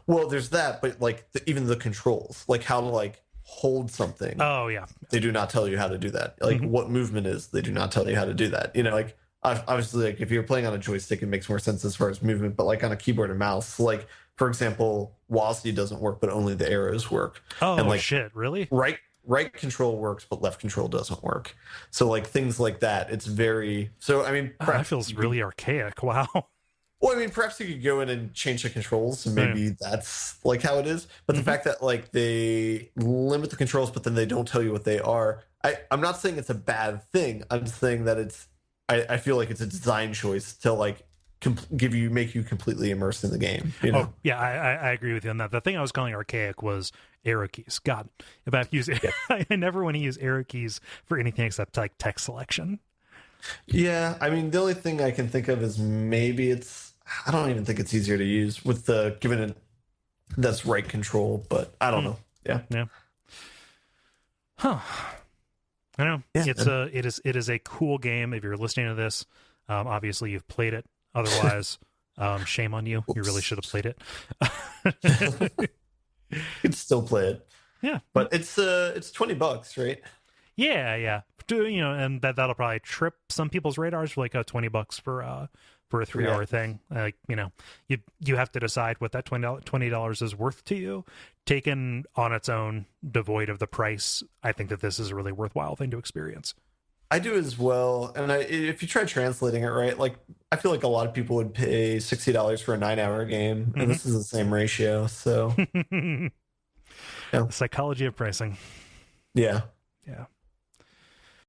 Well, there's that, but like even the controls, like how to like hold something. Oh, yeah. They do not tell you how to do that. Like what movement is, they do not tell you how to do that. You know, like obviously, like if you're playing on a joystick, it makes more sense as far as movement, but like on a keyboard and mouse, like for example, WASD doesn't work, but only the arrows work. Oh, and like shit, really? Right control works, but left control doesn't work. So like things like that, it's very so. I mean, that feels really archaic. Wow. Well, I mean, perhaps you could go in and change the controls, and maybe that's like how it is. But the fact that like they limit the controls, but then they don't tell you what they are. I'm not saying it's a bad thing. I'm saying that it's. I feel like it's a design choice to like make you completely immersed in the game. You know? Oh, yeah, I agree with you on that. The thing I was calling archaic was arrow keys. God, if I have to use it, I never want to use arrow keys for anything except like text selection. Yeah, I mean, the only thing I can think of is maybe it's. I don't even think it's easier to use with the given it that's right control, but I don't know. Yeah. Huh. I know. Yeah. It is a cool game. If you're listening to this, obviously you've played it. Otherwise, shame on you. Oops. You really should have played it. You can still play it. Yeah, but it's $20, right? Yeah. You know, and that'll probably trip some people's radars for like $20 for a 3-hour thing. Like, you know, you have to decide what that $20 is worth to you. Taken on its own, devoid of the price, I think that this is a really worthwhile thing to experience. I do as well. And if you try translating it right, like I feel like a lot of people would pay $60 for a 9-hour game, and this is the same ratio. So, The psychology of pricing. Yeah. Yeah.